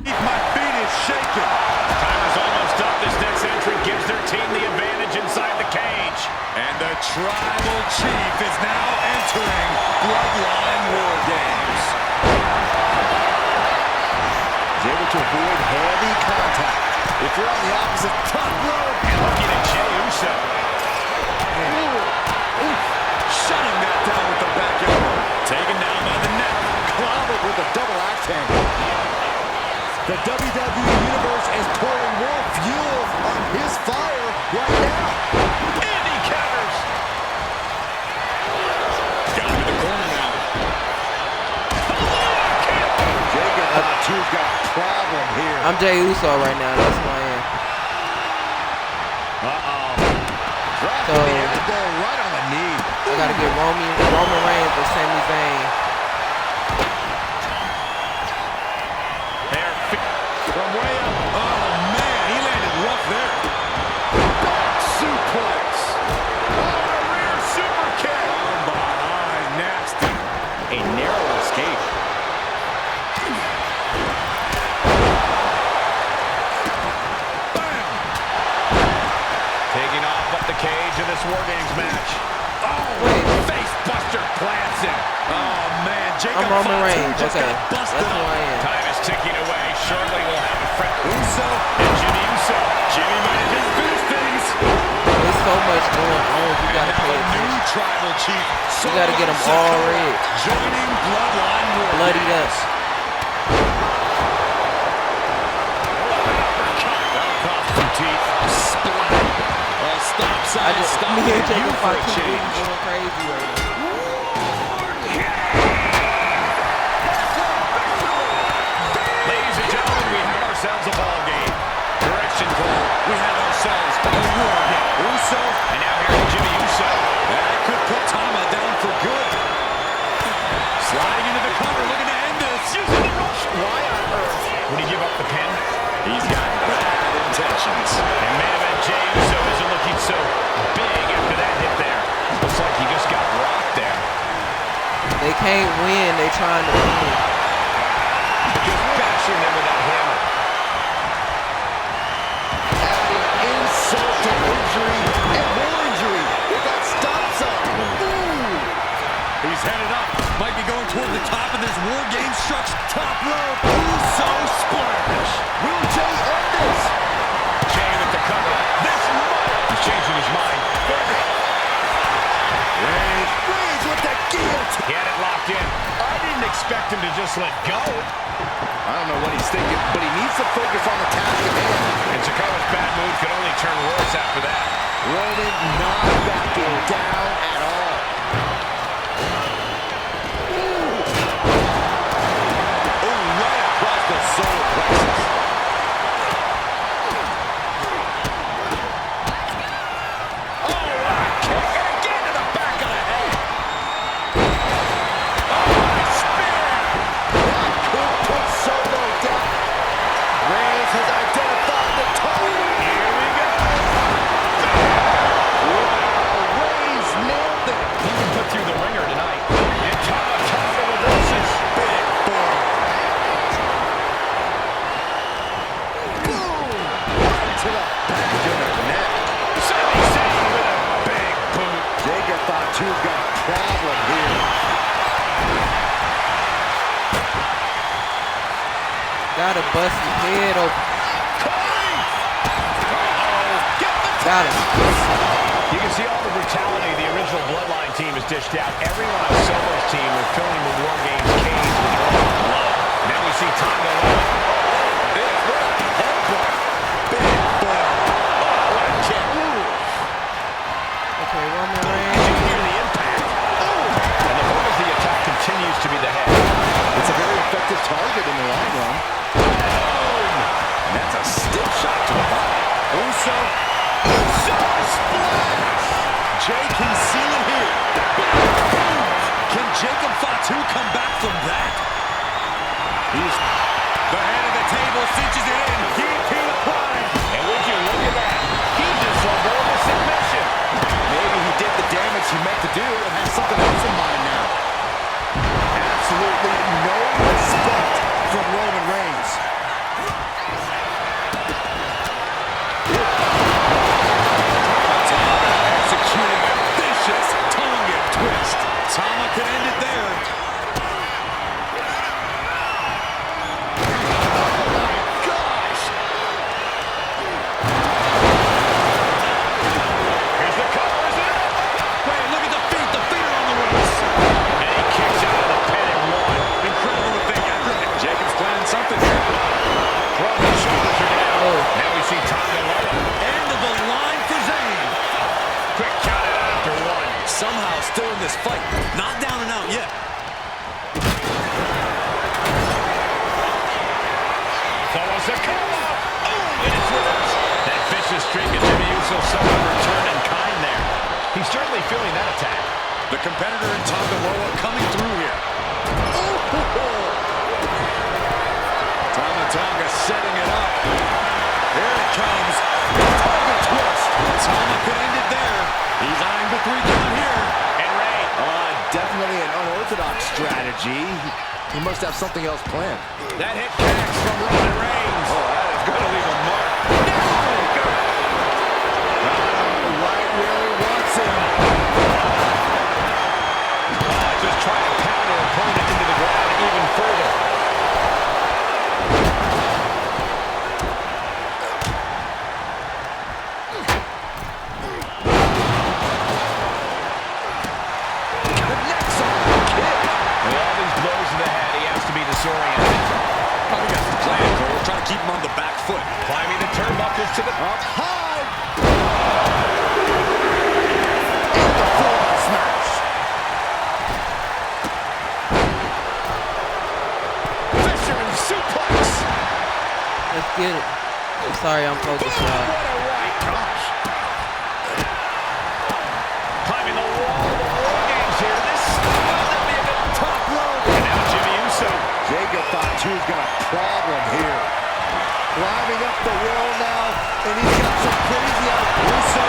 My feet is shaking. Time is almost up. This next entry gives their team the advantage inside the cage. And the Tribal Chief is now entering Bloodline War Games. He's able to avoid heavy contact. If you're on the opposite top rope. And looking at Jey Uso. Shutting that down with the back elbow. Taken down by the neck. Clobbered with a double axe handle. The WWE Universe is pouring more fuel on his fire right now. And he counters. Down to the corner now. Jacob Fatu's got a problem here. I'm Jey Uso right now. That's who I am. Dropping So- the elbow right on the knee. I gotta get Roman Reigns or Sami Zayn. From way up. Oh, man, he landed rough there. Back suplex. Oh, rear super kick. Arm behind, nasty. A narrow escape. Bam! Taking off up the cage in this War Games match. Oh, face buster plants him. Oh, man, Jacob I'm Roman Fatu Reigns. just Okay, got that's busted who up. I am. Time is ticking away. Shortly we'll have a friend. Uso. And Jimmy Uso. Jimmy might have just finished things. There's so much going on. You gotta Now pay a new attention. Tribal Chief. You gotta get 'em Solo all Sikoa red. Joining Bloodline War Bloodied up. Games. That'll cost some teeth. Splat. A stop sign. Stop Me and you Jacob for a Fatu change. going crazy right now. Ladies and gentlemen, we have ourselves a ball game. Direction call. We have ourselves a war game. Uso. And now here's Jimmy Uso. That could put Tama down for good. Sliding into the cover, looking to end this. Using the rush. Why on earth would he give up the pin? He's got bad intentions. And man, event Jey Uso isn't looking so big after that hit there. Looks like he just got rocked there. They can't win. They trying to win. Just bashing them with that hammer. Adding insult to injury and more injury with that stop sign. Ooh. He's headed up. Might be going toward the top of this War Game structure. Top rope. Uso splash. Will Jey end this? Jey with the cover. This might. He's changing his mind. Reigns with the guillotine. He had it locked in. I didn't expect him to just let go. I don't know what he's thinking, but he needs to focus on the task at hand. And Sikoa's bad mood could only turn worse after that. Roman not backing down at all. Oh, right across the solar plexus. Spear! Gotta bust his head open. Got him. You can see all the brutality the original Bloodline team has dished out. Everyone on Solo's team were filling the War Games cage with their own blood. Now we see Tonga. Okay, Roman Reigns. Did you hear the impact? And the point of the attack continues to be the head. It's a very effective target in the long run. And that's a stiff shot to the body. Uso splash! Jay can seal it here. Can Jacob Fatu come back from that? He's the head of the table, cinches it in. Guillotine applied. And would you look at that? He just let go of the submission. Maybe he did the damage he meant to do and has something else in mind now. Absolutely no respect from Roman Reigns. Executing a vicious Tonga twist. Tama could end it there. Gosh! Here's the cover, isn't it? Wait, look at the feet. The feet are on the ropes. And he kicks out of the pin and one. Incredible to think after it. Jacob's planning something here. Front and shoulders are down. Oh. Now we see Tonga lower. End of the line for Zayn. Quick count out after one. Somehow still in this fight. Not down and out yet. Follows the cover. Oh, and it's reversed. That vicious streak of Jimmy Uso somehow returned in kind there. He's certainly feeling that attack. The competitor in Tonga Loa coming through here. Tonga setting it up. Here it comes. Tonga twist. Tama could end it there. He's eyeing the 3 count here. And Ray. Definitely an unorthodox strategy. He must have something else planned. That hit connects from Roman Reigns. Oh, that is going to leave a mark. Right where he wants him. Just trying to pound her opponent into the ground even further. Connects on the kick. With all these blows to the head, he has to be disoriented. Probably got some plan, Cole. Trying to keep him on the back foot. Climbing the turnbuckles to the... Up high. And the forward smash. Fisherman suplex. Let's get it. I'm sorry, I'm focused, y'all. What a right. Gosh. Climbing the wall of the War Games here. This will be a good top rope. And now Jimmy Uso. Jacob Fatu's got a problem here. Climbing up the wall now, and he's got some crazy out. Uso,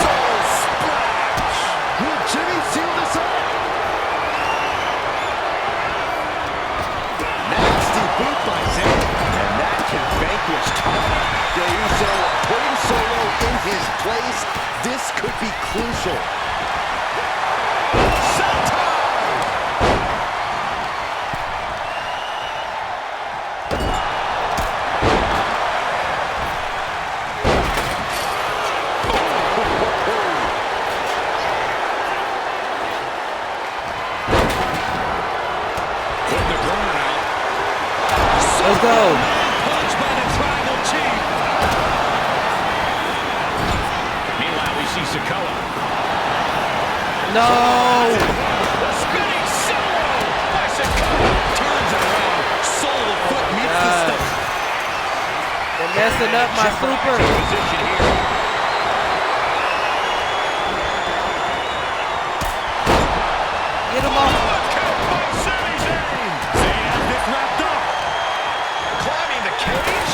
soul splash. Will Jimmy seal this up? Nasty boot by Zayn, and that can vanquish Tama. Jey Uso putting Solo in his place. This could be crucial. Let's go. Punch by the tribal chief. Meanwhile, we see Sikoa. No. The spinning solo by Sikoa. Turns it around. Sole foot meets the stomach. They're messing up my super. Position here. Get him off. Count by Sami Zayn. Zayn has this wrapped up. Climbing the cage.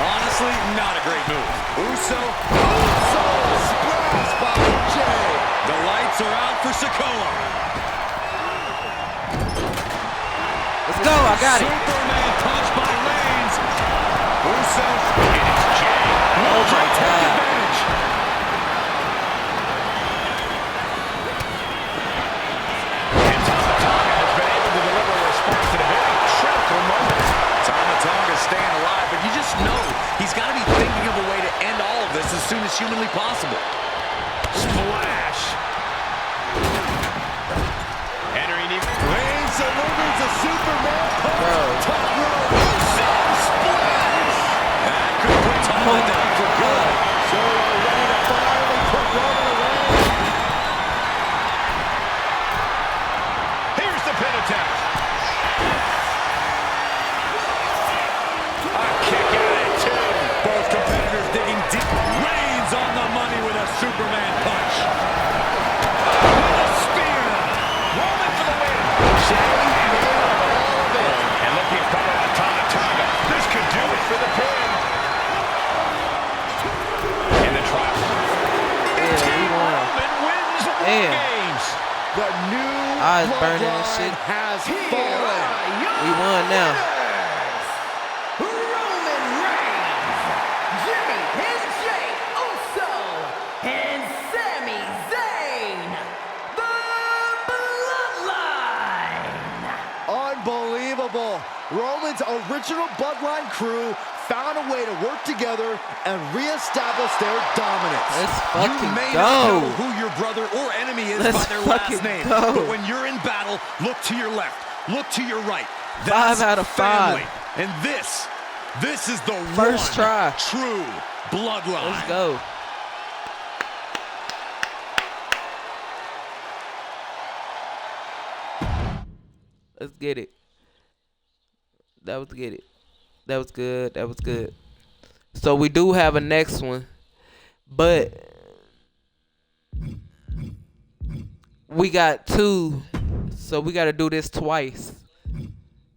Honestly, not a great move. Uso splash by Jey. The lights are out for Sikoa. Let's go. I got it. Superman punch by Reigns. Uso. And it's Jey. Oh my God. Advantage. And Tonga has been able to deliver a response at a very critical moment. Tonga just as soon as humanly possible. Splash. Entering deep. Reigns delivers a Superman punch. Bro. Top rope. Splash. That could put Tomlin down for good. Solo ready to finally put Roman away. Here's the pin attempt. A kick out at two. Both competitors digging deep. Reigns on the money with a Superman punch. With a spear. Roman for the win. Shane made all of it. And looking for a Tonga. This could do it for the pin. In the trial. Yeah, we won. Roman wins War Damn. Games. The new Eyes burning and shit. bloodline has fallen. We won now. Roman Reigns, Jimmy and Jey Uso, and Sami Zayn, the Bloodline. Unbelievable. Roman's original bloodline crew found a way to work together and reestablish their dominance. Let's You fucking may not know go. who your brother or enemy is Let's by their last fucking name, go. but when you're in battle, look to your left, look to your right. 5 out of 5. family. And this is the First one try. true bloodline. Let's go. Let's get it. That was get it. That was good. That was good. So we do have a next one, but we got 2, so we got to do this twice.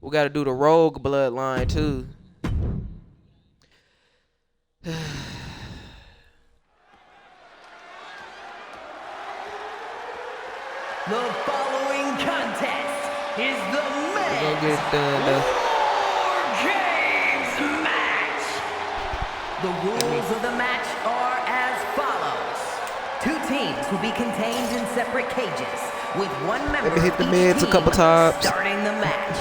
We got to do the Rogue Bloodline too. The following contest is the We're gonna get it done War though. Games match. The rules of the match are as follows. 2 teams will be contained in separate cages, with 1 member Let me hit the of mids each a couple team times. starting the match.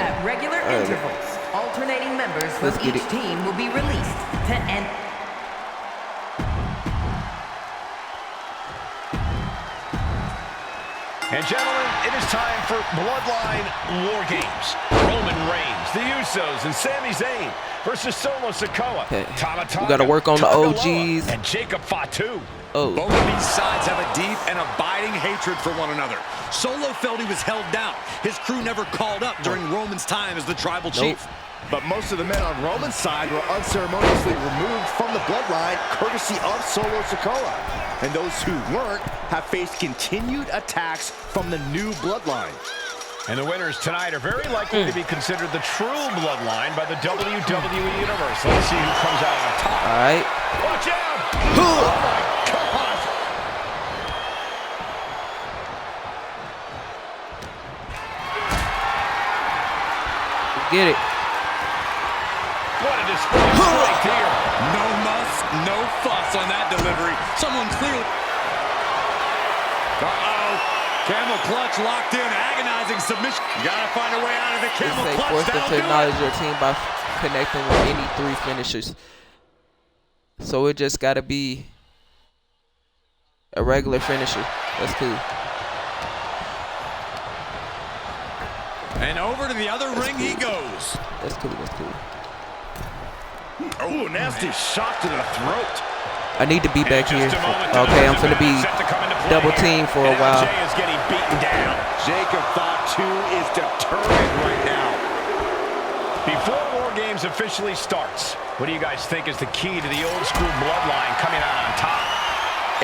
At regular intervals, alternating members from Let's get each it. team will be released to end. And gentlemen, it is time for Bloodline War Games. Roman Reigns, the Usos, and Sami Zayn versus Solo Sikoa, Okay. Tama We Tonga, gotta work on the Tanga OGs. Loa, and Jacob Fatu. Oh, Both of these sides have a deep and abiding hatred for one another. Solo felt he was held down. His crew never called up during Roman's time as the tribal chief. But most of the men on Roman's side were unceremoniously removed from the bloodline courtesy of Solo Sikoa. And those who weren't have faced continued attacks from the new bloodline. And the winners tonight are very likely to be considered the true bloodline by the WWE Universe. Let's see who comes out on top. all right. Watch out! Oh my gosh! Get it. What a display of strength here. No muss, no fuss on that delivery. Someone clearly... Uh-oh. Camel clutch locked in. Agonizing submission. Gotta find a way out of the It camel say clutch. force them That'll to do it. acknowledge your team by connecting with any 3 finishers. So it just gotta be a regular finisher. That's cool. And over to the other ring he goes. That's cool. That's cool. Oh, nasty shot to the throat. I need to be back In here. just a moment, Okay, I'm the finna be set to come into play double here. team for a And while. LJ is getting beaten down. Jacob Fatu is determined right now. Before War Games officially starts, what do you guys think is the key to the old school bloodline coming out on top?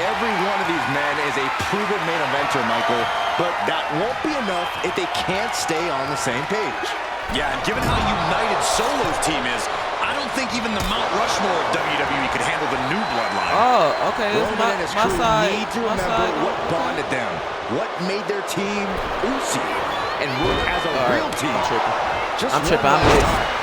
Every one of these men is a proven main eventer, Michael, but that won't be enough if they can't stay on the same page. Yeah, and given how united Solo's team is, I don't think even the Mount Rushmore of WWE could handle the new bloodline. Oh, okay. It's Roman and his my crew side. need to My remember side. what bonded them, what made their team Uzi, and work as a real team. I'm tripping. I'm one lit. last time.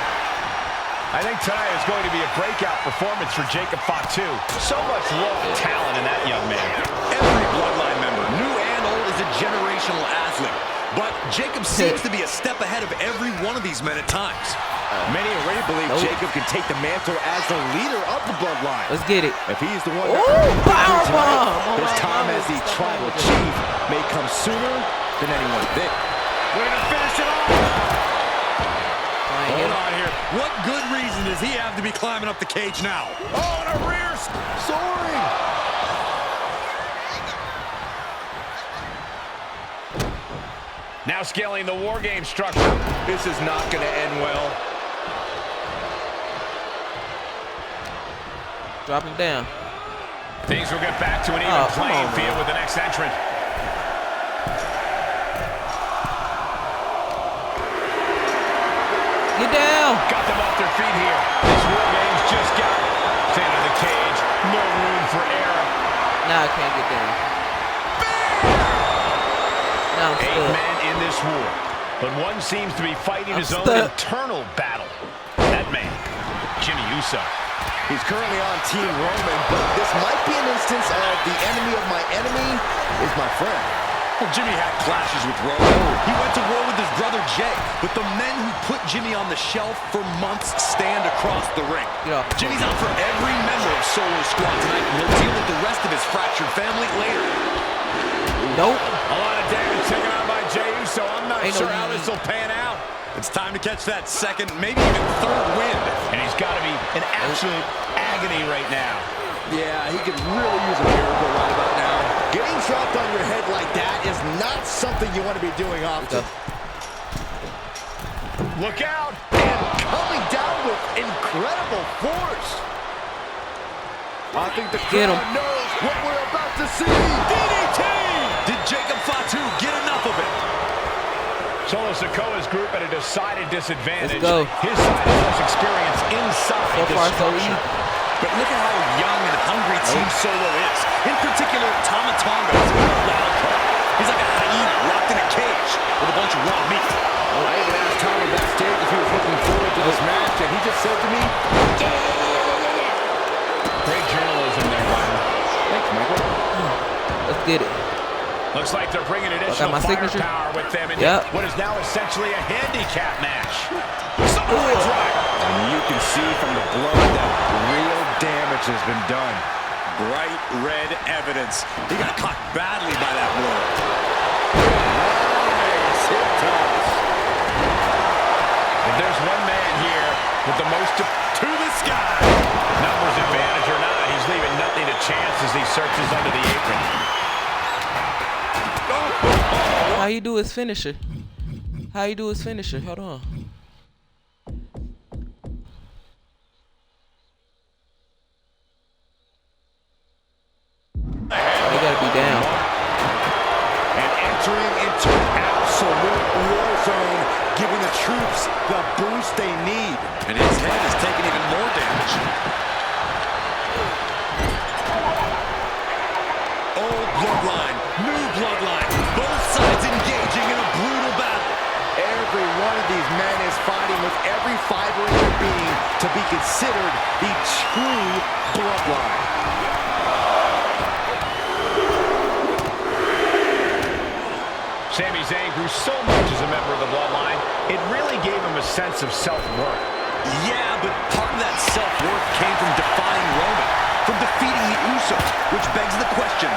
I think tonight is going to be a breakout performance for Jacob Fatu. So much raw talent in that young man. Every bloodline member, new and old, is a generational athlete. but Jacob seems to be a step ahead of every one of these men at times. Many already believe Jacob can take the mantle as the leader of the bloodline. Let's get it. If he's the one Powerbomb! his time as the tribal chief may come sooner than anyone thinks. We're going to finish it off. Hold on here. What good reason does he have to be climbing up the cage now? Oh, and a rear soaring. Now scaling the War Game structure. This is not going to end well. Drop him down. Things will get back to an even playing field with the next entrant. Get down. Got them off their feet here. This War Games just got into the cage. No room for error. Now I can't get down. Now I'm 8 stuck. men in this war, but one seems to be fighting his own internal battle. That man, Jimmy Uso. He's currently on Team Roman, but this might be an instance of the enemy of my enemy is my friend. Well, Jimmy had clashes with Roman. He went to war with his brother Jay, but the men who put Jimmy on the shelf for months stand across the ring. Yeah. Jimmy's out for every member of Solo Squad tonight, and he'll deal with the rest of his fractured family later. Nope. A lot of damage taken on by Jey Uso. I'm not sure how this will pan out. It's time to catch that second, maybe even third wind. And he's got to be in absolute agony right now. Yeah, he could really use a miracle right about now. Getting dropped on your head like that is not something you want to be doing often. Look out! And coming down with incredible force. I think the crowd knows what we're about to see. DDT! Did Jacob Fatu get enough of it? Solo Sikoa's group at a decided disadvantage. Let's go. His side has less experience inside So this far, so structure. But look at how young and hungry Team Solo is. In particular, Tama Tonga is a wild card. He's like a hyena locked in a cage with a bunch of raw meat. Well, I even asked Tama backstage if he was looking forward to this match, and he just said to me, Great journalism there, Ryan. thanks, Michael. Let's get it. Looks like they're bringing additional firepower with them in what is now essentially a handicap match. Someone's right. And you can see from the blood that real damage has been done. Bright red evidence. He got caught badly by that blow. Nice hip toss. If there's one man here with the most to the sky, numbers advantage or not, he's leaving nothing to chance as he searches under the apron. How you do his finisher? How you do his finisher? Hold on. They gotta be down. And entering into absolute war zone, giving the troops the boost they need. And his head is taking even more damage. Old bloodline, new bloodline. Both sides engaging in a brutal battle. Every one of these men is fighting with every fiber in their being to be considered the true bloodline. Sami Zayn grew so much as a member of the bloodline, it really gave him a sense of self-worth. Yeah, but part of that self-worth came from defying Roman, from defeating the Usos, which begs the question,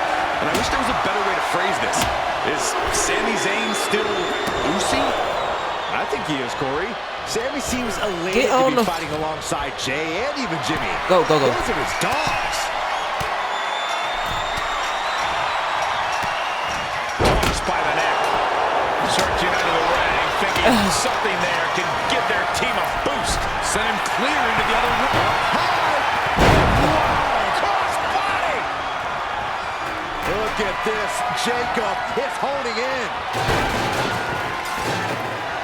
and I wish there was a better way to phrase this. Is Sami Zayn still Usi? I think he is, Corey. Sami seems elated to be fighting alongside Jay and even Jimmy. Go, go, go. Those are his dogs. Tossed by the neck. Searching under the ring, thinking something there can give their team a boost. Sent him clear into the other room. Look at this. Jacob is holding in.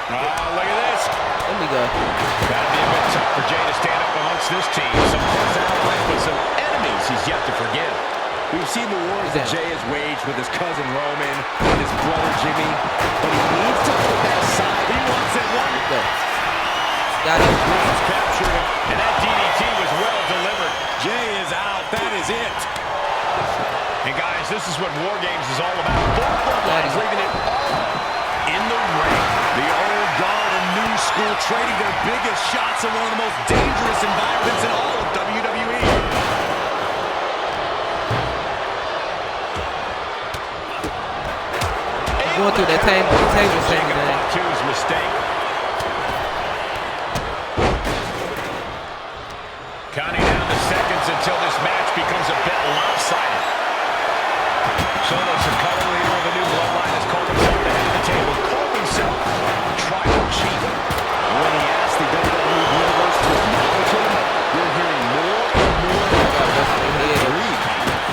Look at this. Let me go. That'll be a bit tough for Jay to stand up amongst this team. Some close allies with some enemies he's yet to forgive. We've seen the wars that Jay has waged with his cousin Roman and his brother Jimmy, but he needs to put that aside. He wants it one. Go. Got it. He's captured him, and that DDT was well delivered. Jay is out. That is it. And guys, this is what War Games is all about. Both bloodlines leaving it all in the the ring. The old guard and new school trading their biggest shots in one of the most dangerous environments in all of WWE. Going through that table thing today. Two's mistake. Counting down the seconds until this match becomes a bit lopsided. Solo Sikoa, leader of the new bloodline, has called himself the head of the table. Called himself tribal chief. When he asked the WWE Universe to acknowledge him, we're hearing more and more about greed.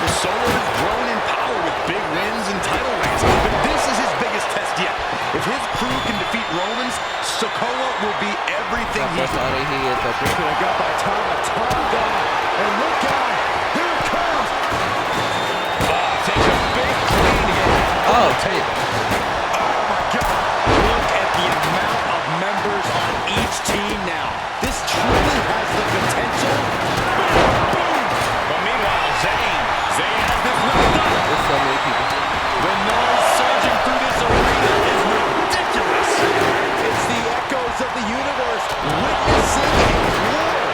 The Solo has grown in power with big wins and title reigns, but this is his biggest test yet. If his crew can defeat Romans, Sikoa will be everything he That's all they hear is the Could have got by Tonga. And look out! Here it comes! Takes a big clean hit. oh, hey. Oh my God! Look at the amount of members on each team now. This truly has the potential. But meanwhile, Zayn has this wrapped up. There's so many people. The noise surging through this arena is ridiculous. It's the echoes of the universe witnessing a war.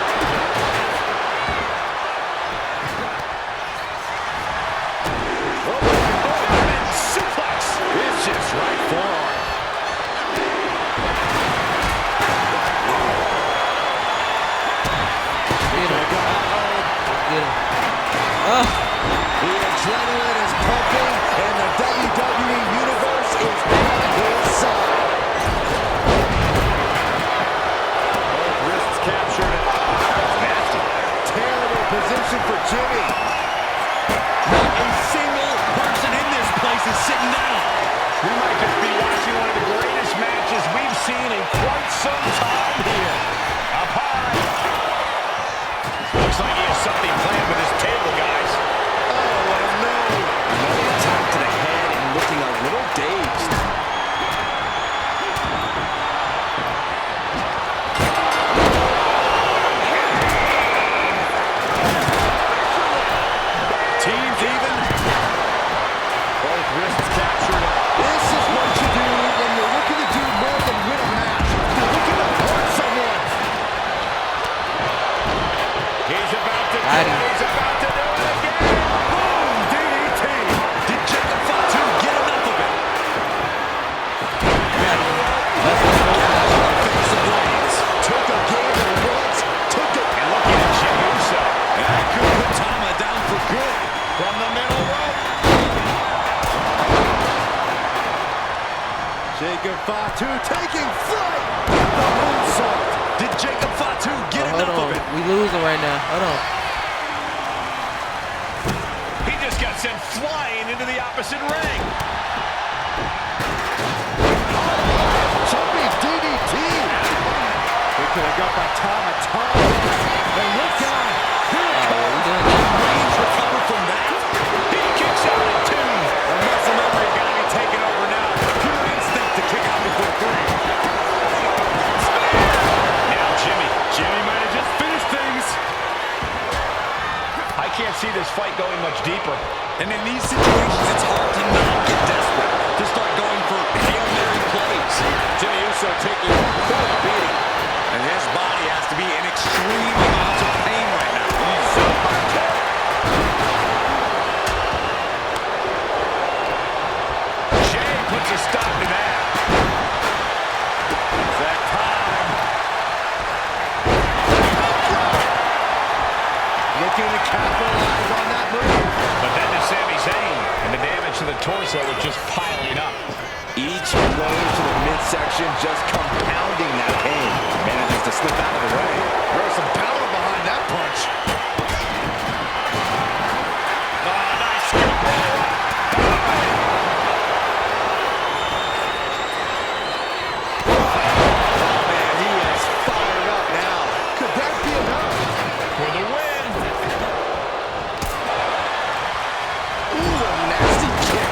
German suplex. Vicious right forearm. Get him. Get him. Oh, The adrenaline is pumping, and the WWE Universe is on his side. Both wrists captured. Nasty. Terrible position for Jimmy. Not a single person in this place is sitting down. We might just be watching one of the greatest matches we've seen in quite some time here. Up high. Looks like he has something planned with his table, guys. Oh, no. Another attack to the head and looking a little dazed. Teams even. Both wrists captured. This is what you do when you're looking to do more than win a match. You're looking to hurt someone. He's about to do Got it. him. He's about to do it again. Boom! DDT. Did Jacob Fatu get enough of it? Face of blades. Took a gander once, took it. And looking at Jey Uso. That could put Tama down for good. From the middle rope. Jacob Fatu taking flight. The moonsault. Did Jacob Fatu get hold enough on. of it? We losing right now. Hold on. He just got sent flying into the opposite ring. Jumping DDT. They could have got by Tama. And look out. Here it comes. Reigns recovered from that. He kicks out at 2. The muscle memory got to be taken over now. Pure instinct to kick out before 3. Now Jimmy might have just finished things. I can't see this fight going much deeper. And in these situations, it's hard to not get desperate, to start going for Hail Mary plays. Jey Uso taking quite a beating, and his body has to be in extreme amounts of pain right now. Jey puts a stop to that. It's that time. Looking to capitalize on that move. But then to Sami Zayn, and the damage to the torso was just piling up. Each blow to the midsection just compounding that pain. Manages to slip out of the way. There's some power behind that punch. Nice scoop. Man, he is fired up now. Could that be enough? For the win. Ooh, a nasty kick.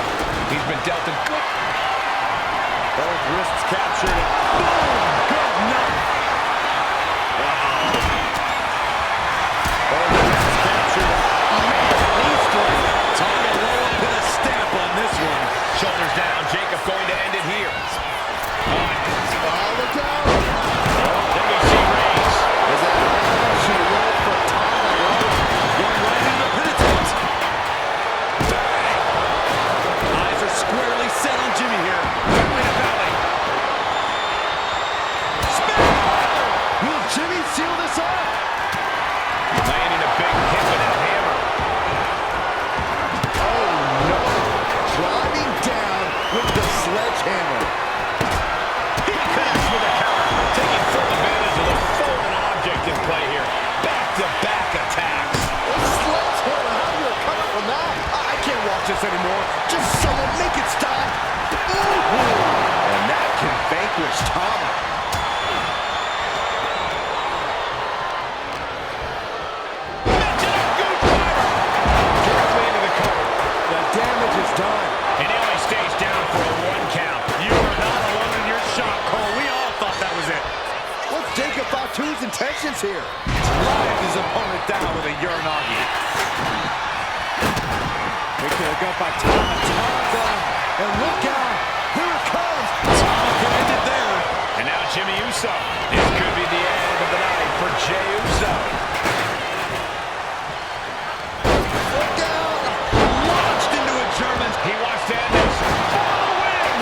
He's been dealt a good. Both wrists captured. Boom! Good night. Both wrists captured. Knee strike. Time to roll up in a stamp on this one. Shoulders down. Jacob going to end it here. this anymore. Just someone make it stop. And that can vanquish Tama. Directly into the cover. The damage is done. And he only stays down for a 1 count. You are not alone in your shot, Cole. We all thought that was it. What's Jacob Fatu's intentions here? Drives his opponent down with a Uranagi. Picked it up by Tama Tonga. And look out. Here it comes. Tama can end it there. And now Jimmy Uso. This could be the end of the night for Jey Uso. Look out. Launched into a German. He wants to end this for the win.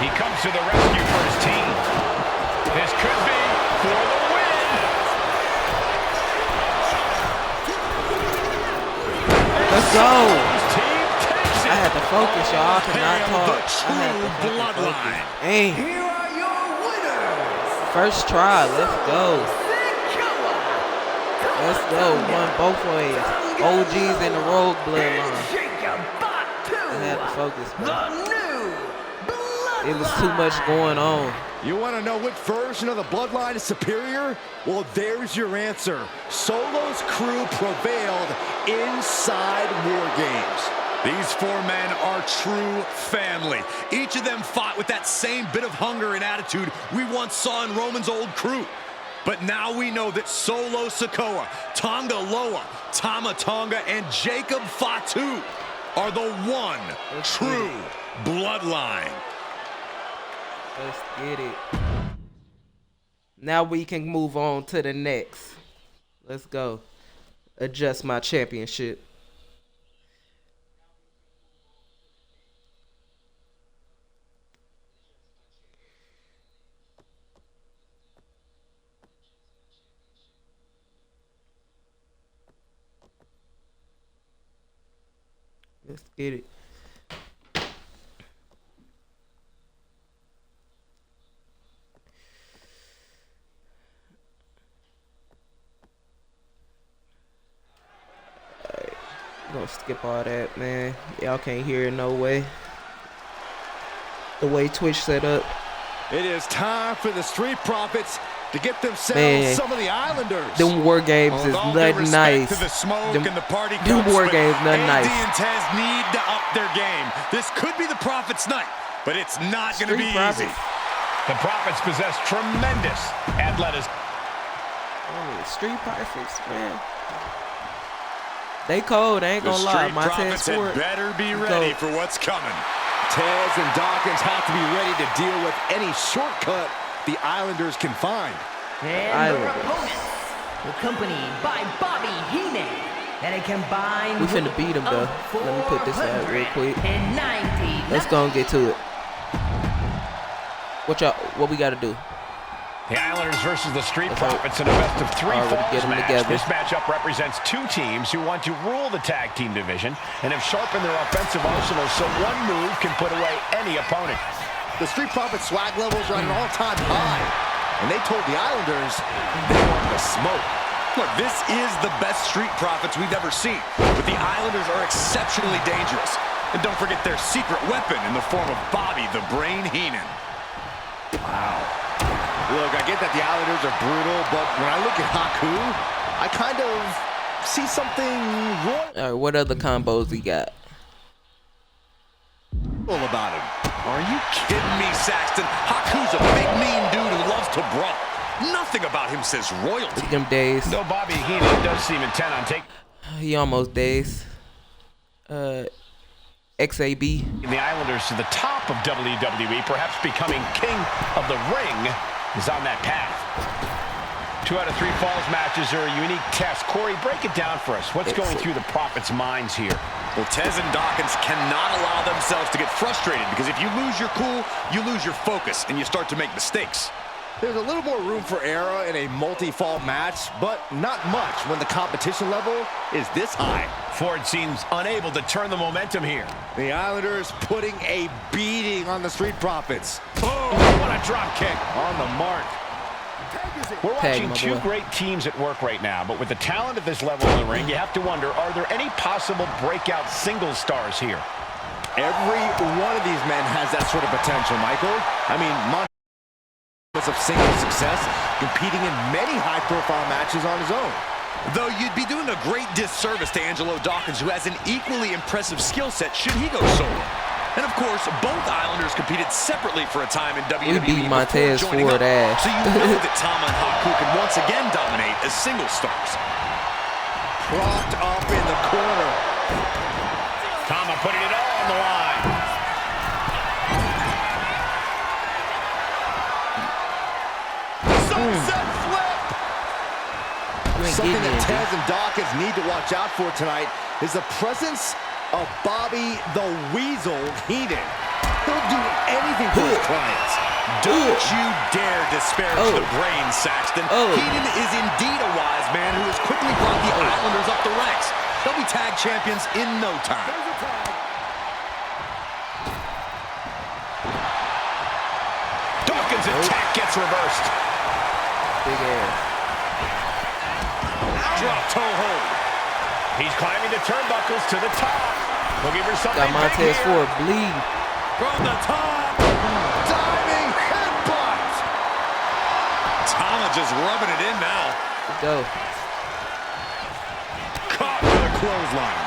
He comes to the rescue for his team. This could be for the win. Let's go. His team takes I it. had to focus, y'all. I could not Hail talk. the I had to true fucking bloodline. focus. Dang. Here are your winners. First try. Let's go. Sikoa, Let's go. Won both ways. OGs in the Rogue bloodline. Jacob Fatu. I had to focus, The man. new bloodline. It was too much going on. You want to know which version of the bloodline is superior? Well, there's your answer. Solo's crew prevailed inside War Games. These 4 men are true family. Each of them fought with that same bit of hunger and attitude we once saw in Roman's old crew. But now we know that Solo Sikoa, Tonga Loa, Tama Tonga, and Jacob Fatu are the one true bloodline. Let's get it. Now we can move on to the next. Let's go. Adjust my championship. Let's get it. Gonna skip all that, man. Y'all can't hear it no way. The way Twitch set up. It is time for the Street Profits to get themselves Man. some of the Islanders. Them war games is With all due nothing respect nice. to the smoke Them- and the party them cups, war but games nothing AD nice. and Tez need to up their game. This could be the Profits' night, but it's not going to be Street Profits. easy. The Profits possess tremendous athleticism. Oh, Street Profits, man. They cold, I ain't The gonna lie. Street My Profits Tez had Ford. better be Go. ready for what's coming. Tez and Dawkins have to be ready to deal with any shortcut the Islanders can find. And their Islanders. opponents, accompanied by Bobby Heenan, and a combined We finna beat 'em, though. of Let me put this out real quick. 490. Let's go and get to it. What we gotta do? The Islanders versus the Street Let's hope. Profits in a best-of-3 Already falls get 'em match. together. This matchup represents 2 teams who want to rule the tag team division and have sharpened their offensive arsenals so one move can put away any opponent. The Street Profits swag levels are at an all-time high, and they told the Islanders they want the smoke. Look, this is the best Street Profits we've ever seen, but the Islanders are exceptionally dangerous. And don't forget their secret weapon in the form of Bobby the Brain Heenan. Wow. Look, I get that the Islanders are brutal, but when I look at Haku, I kind of see something royal All right, what other combos he got? about him. Are you kidding me, Saxton? Haku's a big, mean dude who loves to brawl. Nothing about him says royalty. Look at them days. Though Bobby Heenan does seem intent on taking He almost days. XAB. the Islanders to the top of WWE, perhaps becoming king of the ring, is on that path. 2 out of 3 falls matches are a unique test. Corey, break it down for us. What's going through the Profits' minds here? Well, Tez and Dawkins cannot allow themselves to get frustrated because if you lose your cool, you lose your focus and you start to make mistakes. There's a little more room for error in a multi-fall match, but not much when the competition level is this high. Ford seems unable to turn the momentum here. The Islanders putting a beating on the Street Profits. Oh, what a drop kick. On the mark. We're Tag, watching my two boy. great teams at work right now, but with the talent at this level in the ring, you have to wonder, are there any possible breakout single stars here? Every one of these men has that sort of potential, Michael. I mean, of single success, competing in many high-profile matches on his own. Though you'd be doing a great disservice to Angelo Dawkins, who has an equally impressive skill set should he go solo. And of course, both Islanders competed separately for a time in WWE beat Montez before joining Ford up. ass. So you know that Tama and Haku can once again dominate as single stars. Propped up in the corner. Tama putting it all on the line. Sunset flip! Something that getting Taz and Dawkins need to watch out for tonight is the presence of Bobby the Weasel Heenan. He'll do anything for his clients. Don't you dare disparage the brain, Saxton. Oh. Heenan is indeed a wise man who has quickly brought the Islanders up the ranks. They'll be tag champions in no time. Dawkins' attack gets reversed. Big ass. Drop toe hold. He's climbing the turnbuckles to the top. Looking for something Got big Montez here. Ford bleeding. From the top. Diving headbutt! Tama just rubbing it in now. Go. Caught with a clothesline.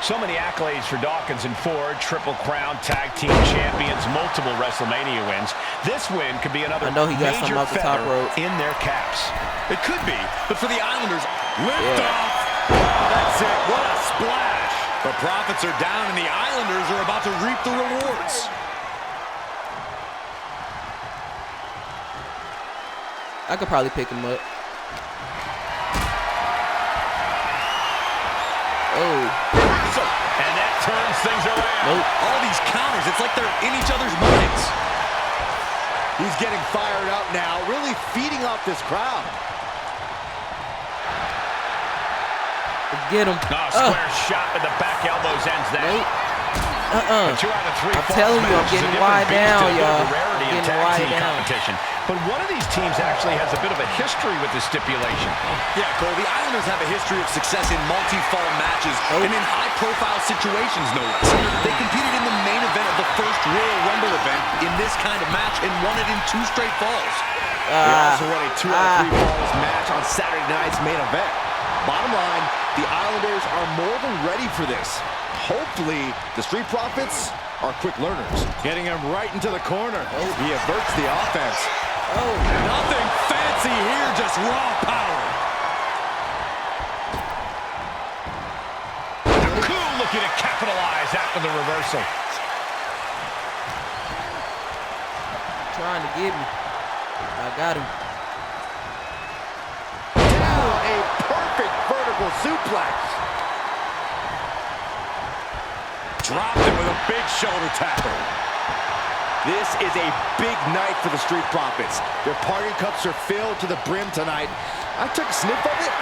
So many accolades for Dawkins and Ford. Triple Crown Tag Team Champions, multiple WrestleMania wins. This win could be another I know he got major something off the top feather rope. in their caps. It could be, but for the Islanders, lift off. That's it. What a splash. The Profits are down, and the Islanders are about to reap the rewards. I could probably pick him up. Oh. And that turns things around. Nope. All these counters, it's like they're in each other's minds. He's getting fired up now, really feeding off this crowd. Get him. Square shot with the back elbows ends that. Nope. 2 out of 3 I'm falls telling you, I'm match is a getting different wide beast down, and a bit of y'all. a rarity I'm in getting tag wide team down. competition. But one of these teams actually has a bit of a history with this stipulation. Yeah, Cole, the Islanders have a history of success in multi-fall matches and in high-profile situations, no less. They competed in the main event of the first Royal Rumble event in this kind of match and won it in 2 straight falls. They also won a 2 out of 3 falls match on Saturday night's main event. Bottom line, the Islanders are more than ready for this. Hopefully, the Street Profits are quick learners. Getting him right into the corner. He averts the offense. Nothing fancy here, just raw power. Cool looking to capitalize after the reversal. Trying to get me. I got him. Down a perfect vertical suplex. Dropped him with a big shoulder tackle. This is a big night for the Street Profits. Their party cups are filled to the brim tonight. I took a sniff of it,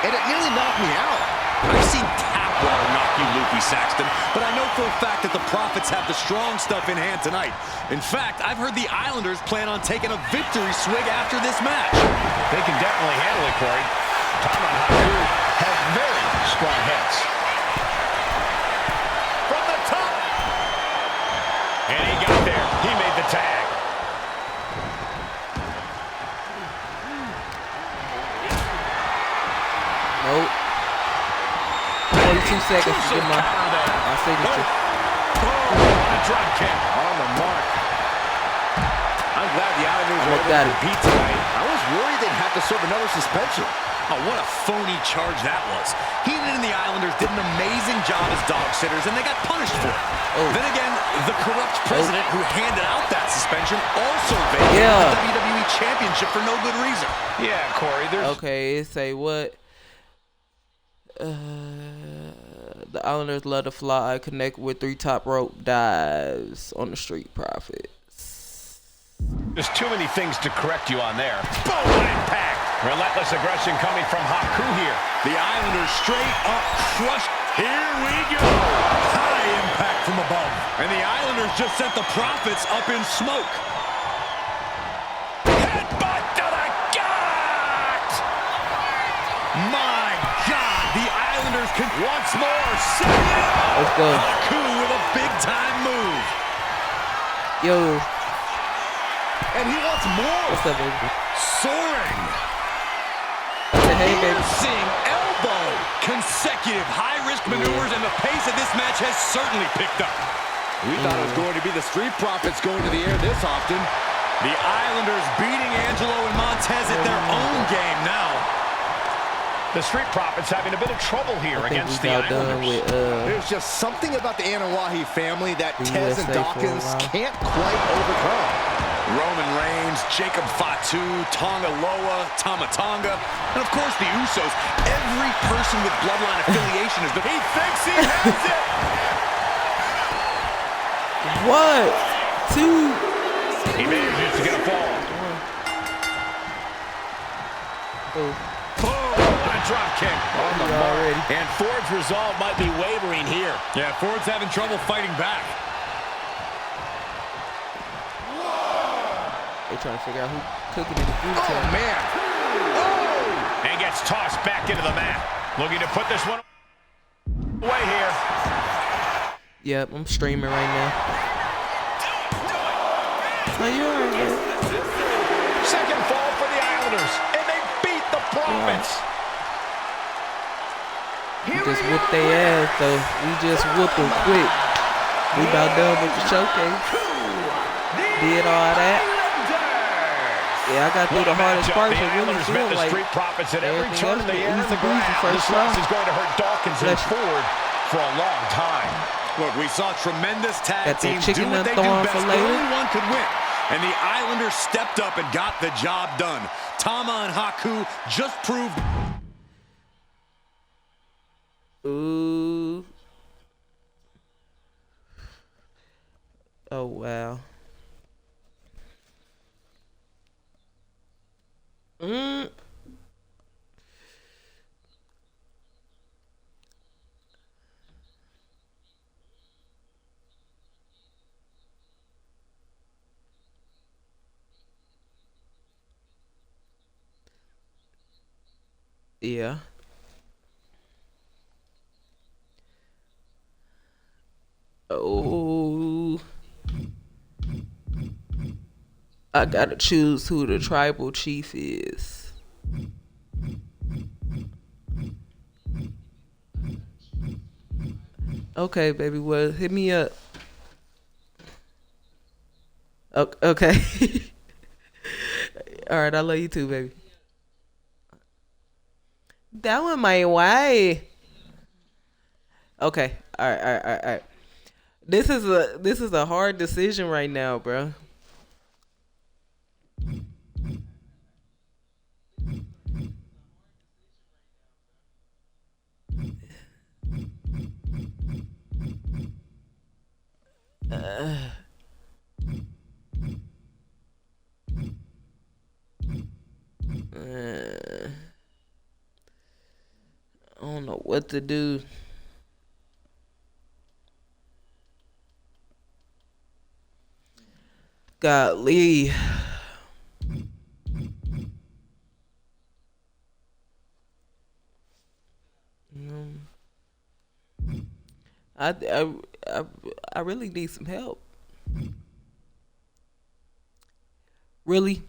and it nearly knocked me out. I've seen tap water knock you loopy, Saxton, but I know for a fact that the Profits have the strong stuff in hand tonight. In fact, I've heard the Islanders plan on taking a victory swig after this match. They can definitely handle it, Corey. Tama and Haku have very strong heads. From the top. And he got there. He made the tag. Nope. 42 seconds to get my signature. A drop kick. On the mark. I'm glad the Islanders I'm were up able at to it. beat tonight. I was worried they'd have to serve another suspension. Oh, what a phony charge that was. Heenan and the Islanders did an amazing job as dog sitters, and they got punished for it. Then again, the corrupt president who handed out that suspension also vacated the WWE Championship for no good reason. Yeah, Corey, there's... Okay, it say what? The Islanders love to fly, connect with 3 top rope dives on the Street Profits. There's too many things to correct you on there. Boom! What impact! Relentless aggression coming from Haku here. The Islanders straight up crushed. Here we go. High impact from above. And the Islanders just sent the Profits up in smoke. Headbutt! My God, the Islanders can once more set it up. Let's go. Haku with a big-time move. Yo. And he wants more. What's up, baby? Soaring. Hey, baby. Piercing elbow. Consecutive high-risk maneuvers, and the pace of this match has certainly picked up. We thought it was going to be the Street Profits going to the air this often. The Islanders beating Angelo and Montez at their own game now. The Street Profits having a bit of trouble here against the Islanders. There's just something about the Anawahi family that The Tez and USA for a Dawkins while. can't quite overcome. Roman Reigns, Jacob Fatu, Tonga Loa, Tama Tonga, and of course the Usos. Every person with bloodline affiliation is the... He thinks he has it! What? Two. He manages to get a fall. Oh, What a drop kick on the mark. already. And Ford's resolve might be wavering here. Yeah, Ford's having trouble fighting back. They trying to figure out who cooking in the group Oh, chat. man. Oh! And gets tossed back into the mat. Looking to put this one away here. Yep, I'm streaming right now. Oh, you alright, man? Second fall for the Islanders. And they beat the Profits. We just whooped their ass, though. We just whooped them quick. We about done with the showcase. Did all that. Yeah, I got through the hardest part. The So really Islanders met feel the like Street Profits at every everything turn else of the was air and easy the breezy ground. first This loss round. is going to hurt Dawkins and Bless you. Ford for a long time. Look, we saw tremendous tag Got that teams chicken do what they do thorn best. for later. Only one could win. And the Islanders stepped up and got the job done. Tama and Haku just proved... Ooh. Oh, wow. Yeah. Oh. I gotta choose who the tribal chief is. Okay, baby. Well, hit me up. Okay. All right, I love you too, baby. That one my way. Okay. All right. This is a hard decision right now, bro. I don't know what to do. Golly. I really need some help. Really?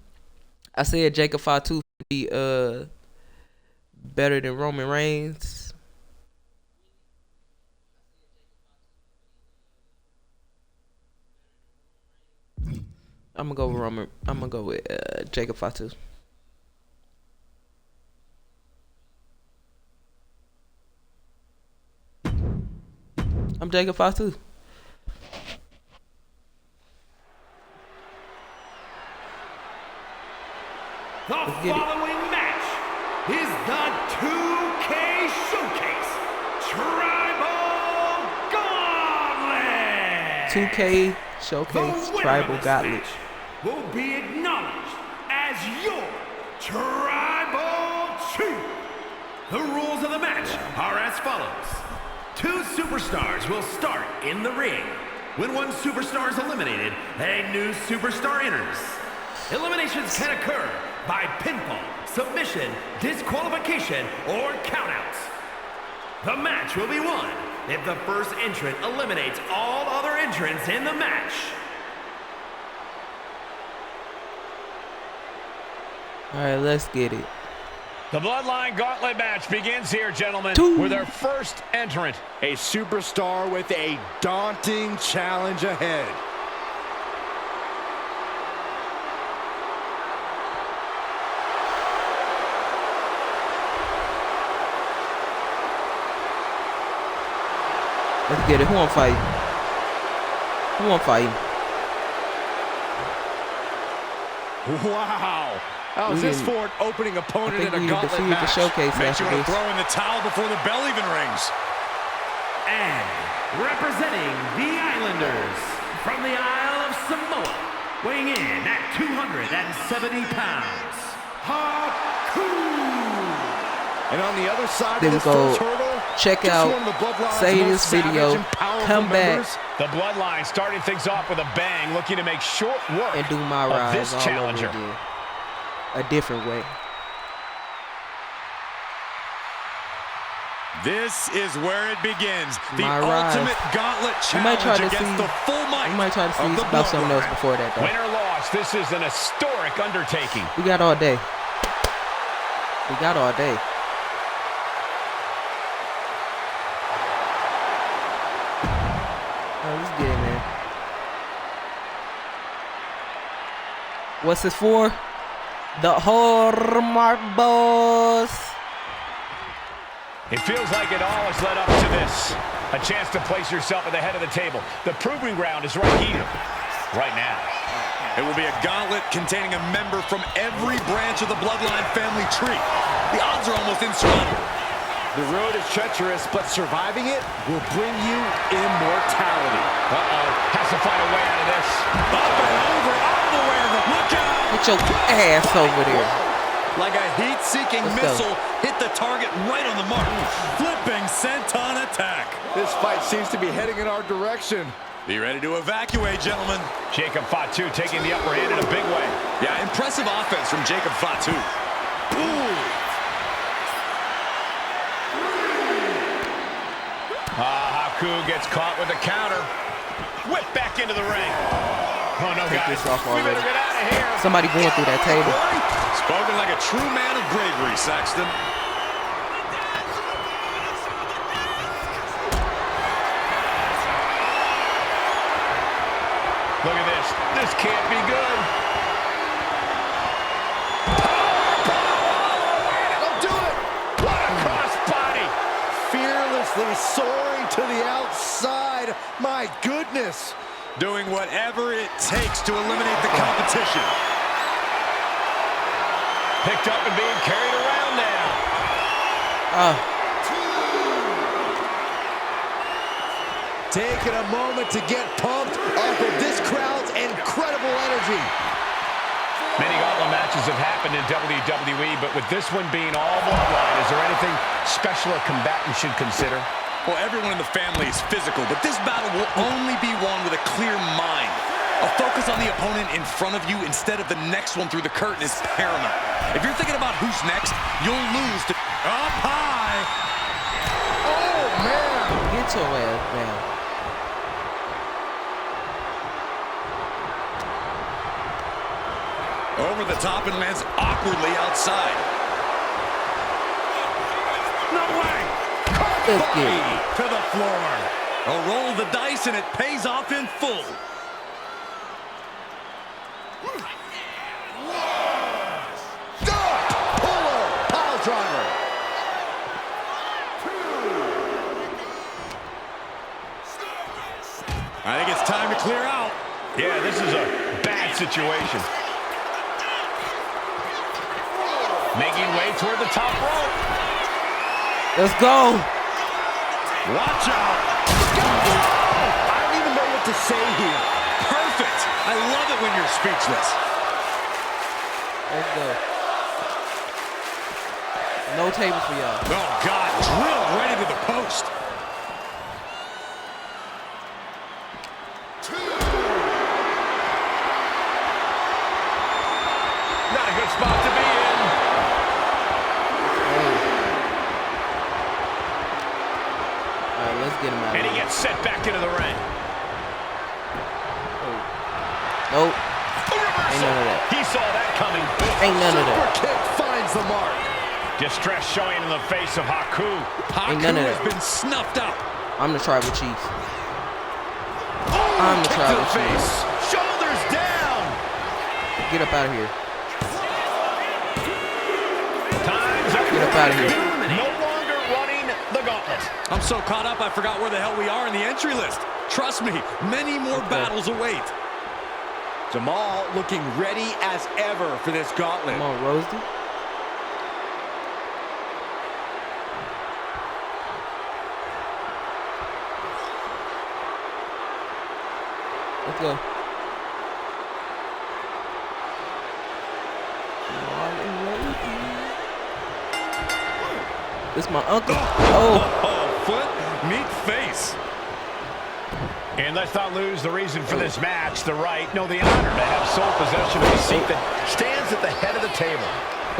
I said Jacob Fatu be better than Roman Reigns. I'm gonna go with Roman. I'm gonna go with Jacob Fatu. I'm Jacob Fatu. The following match is the 2K Showcase Tribal Gauntlet. 2K Showcase Tribal Gauntlet. Will be acknowledged as your Tribal Chief. The rules of the match are as follows. 2 superstars will start in the ring. When one superstar is eliminated, a new superstar enters. Eliminations can occur by pinfall, submission, disqualification, or countouts. The match will be won if the first entrant eliminates all other entrants in the match. All right, let's get it. The Bloodline Gauntlet match begins here, gentlemen, with our first entrant. A superstar with a daunting challenge ahead. Let's get it. Who wanna fight? Who wanna fight? Wow. How's this for an opening opponent in a gauntlet match? The showcase Makes you after want to this. throw in the towel before the bell even rings. And representing the Islanders from the Isle of Samoa, weighing in at 270 pounds, Haku. And on the other side There of we this go. first hurdle, Check just out, one of the Bloodline's save most this video, savage and powerful come back, members. The Bloodline starting things off with a bang, looking to make short work and do my of rise this all challenger. over again. A different way. This is where it begins. The My rise. ultimate gauntlet We might try challenge to against see. the full might We might try to see of the about something else Bloodline. before that, though. Win or loss, this is an historic undertaking. We got all day. We got all day. All right, let's get it, man. What's this for? The Hallmark Boss. It feels like it all has led up to this. A chance to place yourself at the head of the table. The proving ground is right here, right now. It will be a gauntlet containing a member from every branch of the Bloodline family tree. The odds are almost insurmountable. The road is treacherous, but surviving it will bring you immortality. Uh-oh, has to find a way out of this. Up and over, all the way to the look out! Get your ass over there. Like a heat-seeking Let's go. missile, hit the target right on the mark. Flipping senton attack. This fight seems to be heading in our direction. Be ready to evacuate, gentlemen. Jacob Fatu taking the upper hand in a big way. Yeah, impressive offense from Jacob Fatu. Ooh. Haku gets caught with a counter. Whip back into the ring. Oh, no, Take guys. this off We better already. get out of here. Somebody going through that table. Spoken like a true man of bravery, Saxton. Look at this. This can't be good. Don't do it! What a crossbody. Fearlessly soaring to the outside. My goodness. Doing whatever it takes to eliminate the competition. Picked up and being carried around now. Taking a moment to get pumped off of this crowd's incredible energy. Many gauntlet matches have happened in WWE, but with this one being all Bloodline, is there anything special a combatant should consider? Well, everyone in the family is physical, but this battle will only be won with a clear mind. A focus on the opponent in front of you instead of the next one through the curtain is paramount. If you're thinking about who's next, you'll lose to up high. Oh, man. Get your ass down. Over the top and lands awkwardly outside. No way! Let's get it. To the floor. A roll of the dice and it pays off in full. Puller, pile driver. I think it's time to clear out. Yeah, this is a bad situation. Making way toward the top rope. Let's go. Watch out. I don't even know what to say here. Perfect. I love it when you're speechless. Let's go. No table for y'all. Oh, God. Drilled right into the post. Not a good spot to be in. Let's get him out of And he here. gets set back into the ring. Nope. Reversal. Ain't none of that. He saw that coming. Ain't none of Super that. kick finds the mark. Distress showing in the face of Haku. Ain't Haku none of has that. been snuffed out. I'm the tribal chief. Oh, I'm the kick to tribal the chief. face. Shoulders down. Get up out of here. Time's up. Get up out of here. No longer running the gauntlet. I'm so caught up, I forgot where the hell we are in the entry list. Trust me, many more battles await. Jamal looking ready as ever for this gauntlet. Come on, Rosie. Let's go. This my uncle. Oh. Foot, meet face. And let's not lose the reason for this match, the right, no, the honor to have sole possession of a seat that stands at the head of the table.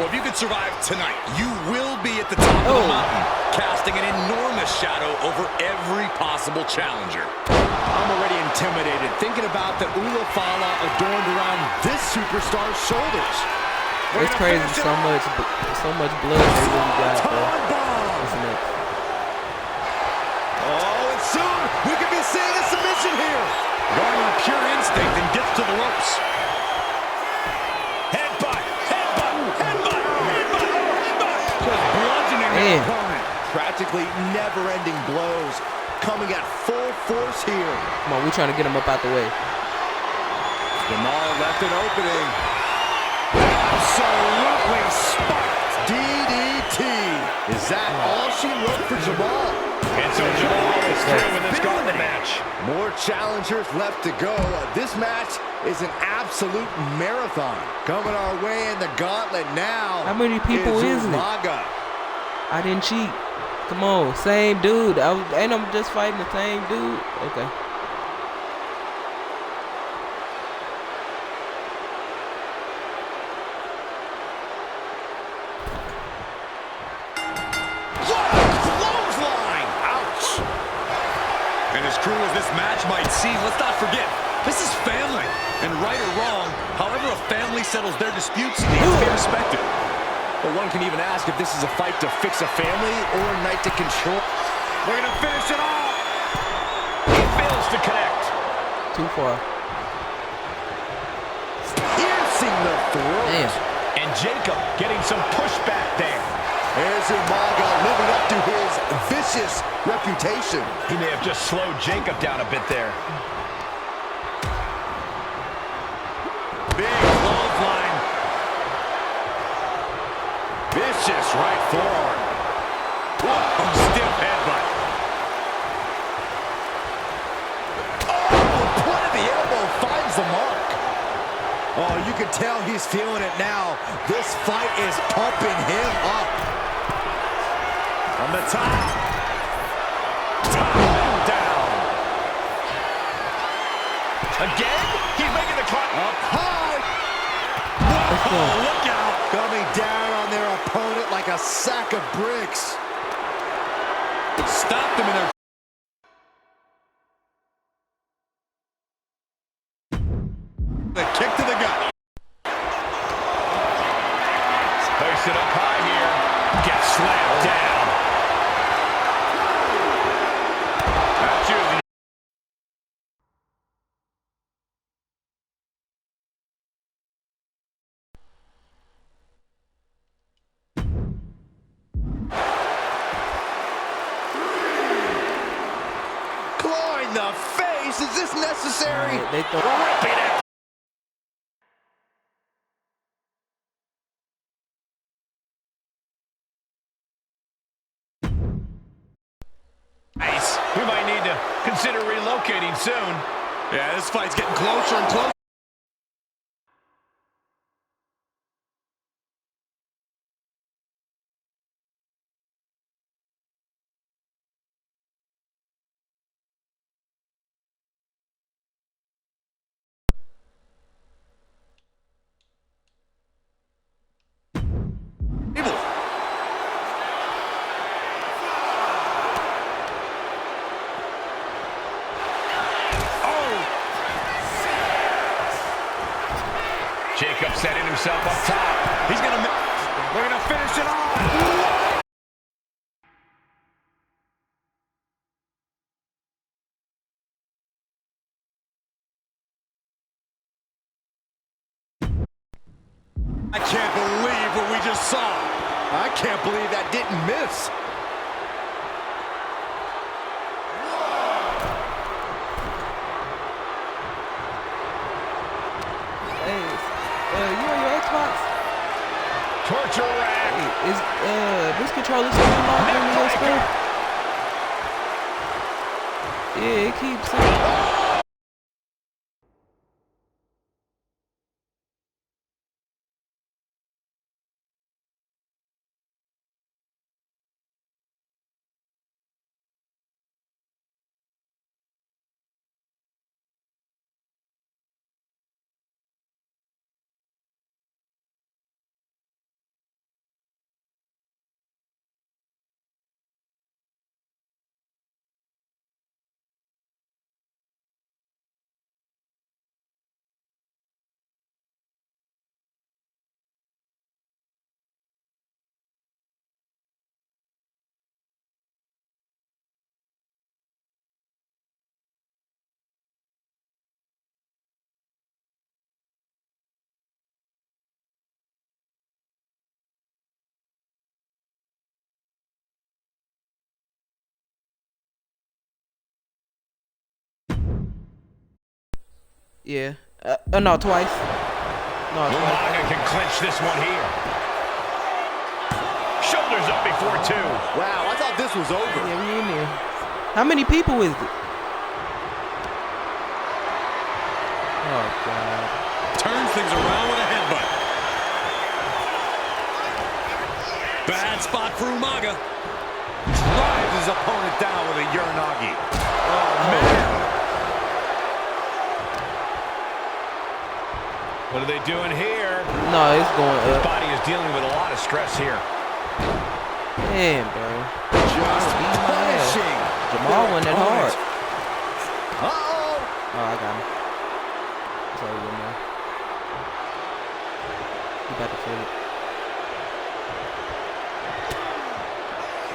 Well, if you could survive tonight, you will be at the top of the mountain, casting an enormous shadow over every possible challenger. I'm already intimidated thinking about the Ulafala adorned around this superstar's shoulders. It's crazy. So much blood they really got, bro. What's next? Oh, and soon we could be seeing a submission here. Going on pure instinct and gets to the ropes. Headbutt, headbutt, headbutt, headbutt, headbutt. Just bludgeoning the Man. opponent. Practically never-ending blows coming at full force here. Come on, we trying to get him up out the way. Jamal left an opening. Absolutely spiked. DDT. Is that all she wrote for Jamal? And so Jamal is through with this gauntlet match. More challengers left to go. This match is an absolute marathon. Coming our way in the gauntlet now. How many people is it? Umaga. I didn't cheat. Come on, same dude. And I'm just fighting the same dude. Okay. Clothesline. Ouch. And as cruel as this match might seem, let's not forget, this is family. And right or wrong, however a family settles their disputes needs to be respected. But one can even ask if this is a fight to fix a family or a night to control. We're going to finish it off. He fails to connect. Too far. Piercing the throat. Damn. And Jacob getting some pushback there. There's Umaga living up to his vicious reputation. He may have just slowed Jacob down a bit there. Big clothesline. Vicious right forearm. Whoa, stiff headbutt. The point of the elbow finds the mark. Oh, you can tell he's feeling it now. This fight is pumping him up. On the top. Top down. Again? He's making the climb. Up high. Let's go. Oh, look out. Coming down on their opponent like a sack of bricks. Stopped them in their... The kick to the gut. Place it up high here. Gets slammed down. That's using. Clawing the face. Is this necessary? They throw. Ripping it. Nice. We might need to consider relocating soon. Yeah, this fight's getting closer and closer. Jacob setting himself up top. He's gonna. They're gonna finish it off. I can't believe what we just saw. I can't believe that didn't miss. Hey, you on your Xbox? Torture rack. Hey, is this controller still locked in your stuff? Yeah, it keeps. Yeah. No, twice. No, twice. Umaga can clinch this one here. Shoulders up before two. Wow, I thought this was over. Yeah, we in there. How many people is it? Oh, God. Turns things around with a headbutt. Bad spot for Umaga. Drives his opponent down with a Uranagi. Oh, man. What are they doing here? No, it's going His up. body is dealing with a lot of stress here. Damn, bro. Just punishing. Jamal went that hard. Uh-oh. Oh, I got him. It's over with now. He about to feel it.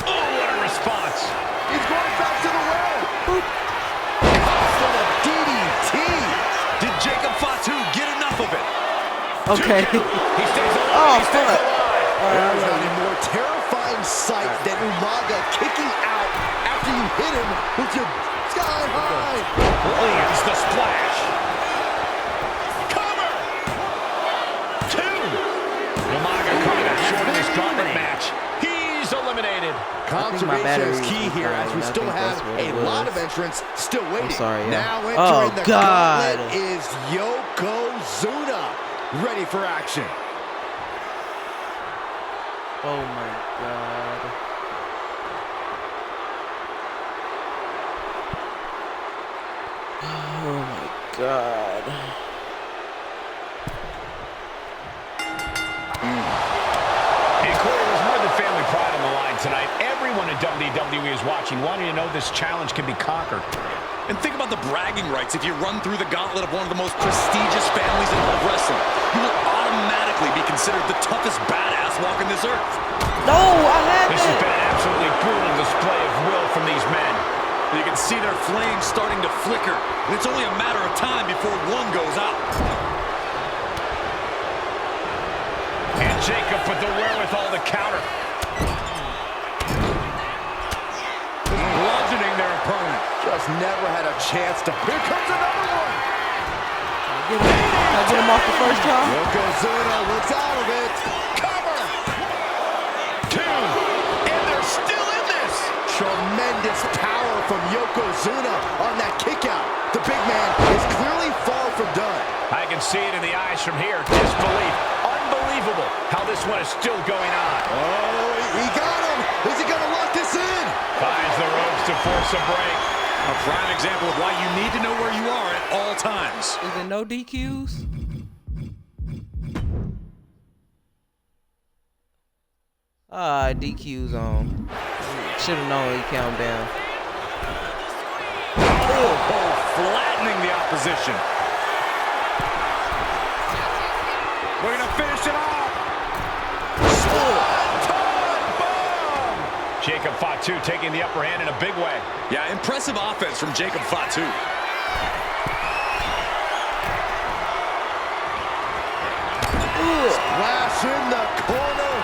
Oh, what a response. He's going back to the well. Boop. For the DDT. Did Jacob Fatu get enough of it? Okay. He stays alive. Oh, He stays fuck. alive. There's not a more terrifying sight than Umaga kicking out after you hit him with your sky high. Lands the splash. Cover. Two. Umaga coming up short in this gauntlet match. He's eliminated. Conservation is key here as we still have a lot of entrants still waiting. Sorry, yeah. Now entering the God. gauntlet is Yokozuna, ready for action. Oh, my God. Oh, my God. And Corey, there's more than family pride on the line tonight. Everyone in WWE is watching, wanting to know this challenge can be conquered. And think about the bragging rights. If you run through the gauntlet of one of the most prestigious families in all of wrestling, you will automatically be considered the toughest badass walking this earth. No, I had This has it. been an absolutely brutal display of will from these men. You can see their flames starting to flicker, and it's only a matter of time before one goes out. And Jacob with the wherewithal to counter. Bludgeoning their opponent. Just never had a chance to. Here comes another one. I get him off the first time. Yokozuna looks out of it. Cover. Two. And they're still in this. Tremendous power from Yokozuna on that kick out. The big man is clearly far from done. I can see it in the eyes from here. Disbelief. Unbelievable how this one is still going on. Oh, he got him. Is he going to lock this in? Finds the ropes to force a break. A prime example of why you need to know where you are at all times. Is it no DQs? DQs on. Should have known he count down. Oh, flattening the opposition. Fatu taking the upper hand in a big way. Yeah, impressive offense from Jacob Fatu. Splash in the corner.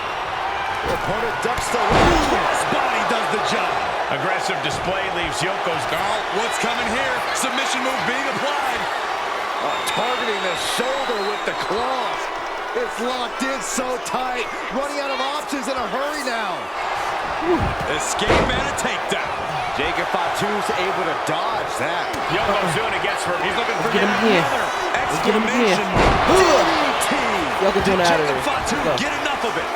The opponent ducks the leg. Crossbody does the job. Aggressive display leaves Yoko's. Oh, what's coming here? Submission move being applied. Targeting the shoulder with the claws. It's locked in so tight. Running out of options in a hurry now. Escape and a takedown. Jacob Fatu's able to dodge that. Yokozuna gets hurt. He's looking for Get him again. Let's get him again. Yokozuna out of Jacob there. Fatu get enough of it.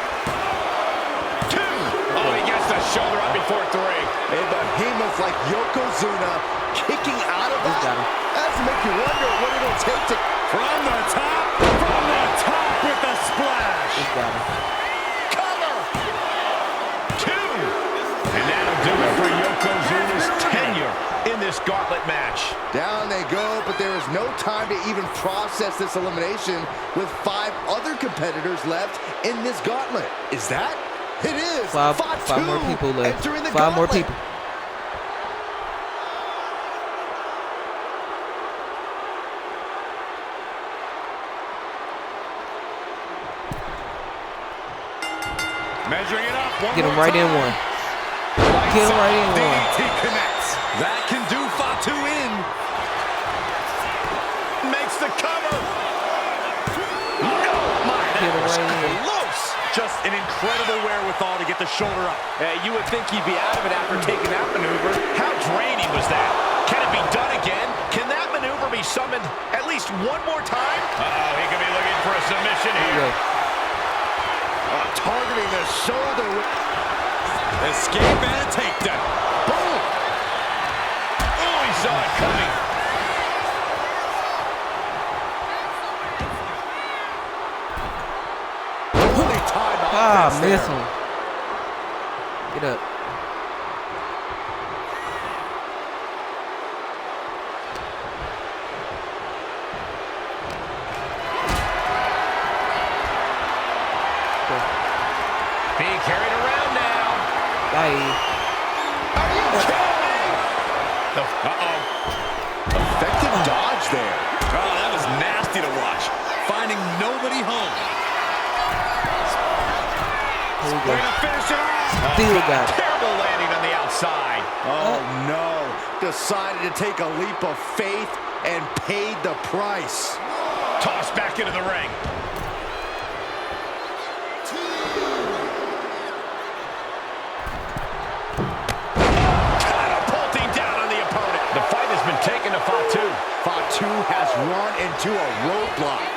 two. Oh, he gets the shoulder up before three. A behemoth like Yokozuna kicking out of He's got that. him. That's to make you wonder what it'll take to... From the top with the splash. He's got him. Cover! Two. And that'll do it for Yokozuna's tenure in this gauntlet match. Down they go, but there is no time to even process this elimination with 5 other competitors left in this gauntlet. Is that? It is. Five Fatu more people left. entering the 5 more gauntlet. people. Measuring it up. Get him right in one. Get him right in one. DDT connects. That can do Fatu in. Makes the cover. No, my, Get that him was right in. close. Just an incredible wherewithal to get the shoulder up. You would think he'd be out of it after taking that maneuver. How draining was that? Can it be done again? Can that maneuver be summoned at least one more time? Uh-oh, he could be looking for a submission here. Targeting the shoulder with... Escape and a takedown. Boom! Oh, he saw it coming. Really timed Ah, offense miss there. him. Get up. Being carried around now. Bye. Are you kidding me? Uh-oh. Effective dodge there. Oh, that was nasty to watch. Finding nobody home. Here we go. Way to finish it off. Still got it. Terrible landing on the outside. Oh, no. Decided to take a leap of faith and paid the price. Tossed back into the ring. Catapulting down on the opponent. The fight has been taken to Fatu. Fatu has run into a roadblock.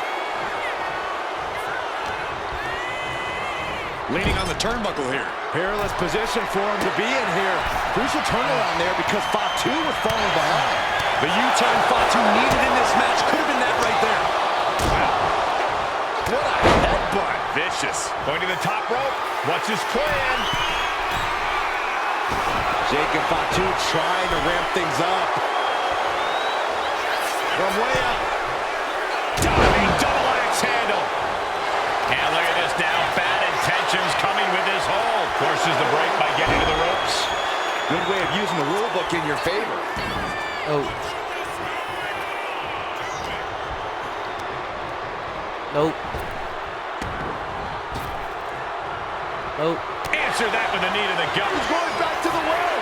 Leaning on the turnbuckle here. Perilous position for him to be in here. Crucial turnaround there because Fatu was falling behind. The U-turn Fatu needed in this match could have been that right there. What a headbutt. Vicious. Going to the top rope. What's his plan? Jacob Fatu trying to ramp things up. From way up. Diving double axe handle. And look at this now. Bad intentions coming with his hold. Forces the break by getting to the ropes. Good way of using the rule book in your favor. Oh. Nope. Nope. Answer that with a knee to the gut. He's going back to the well.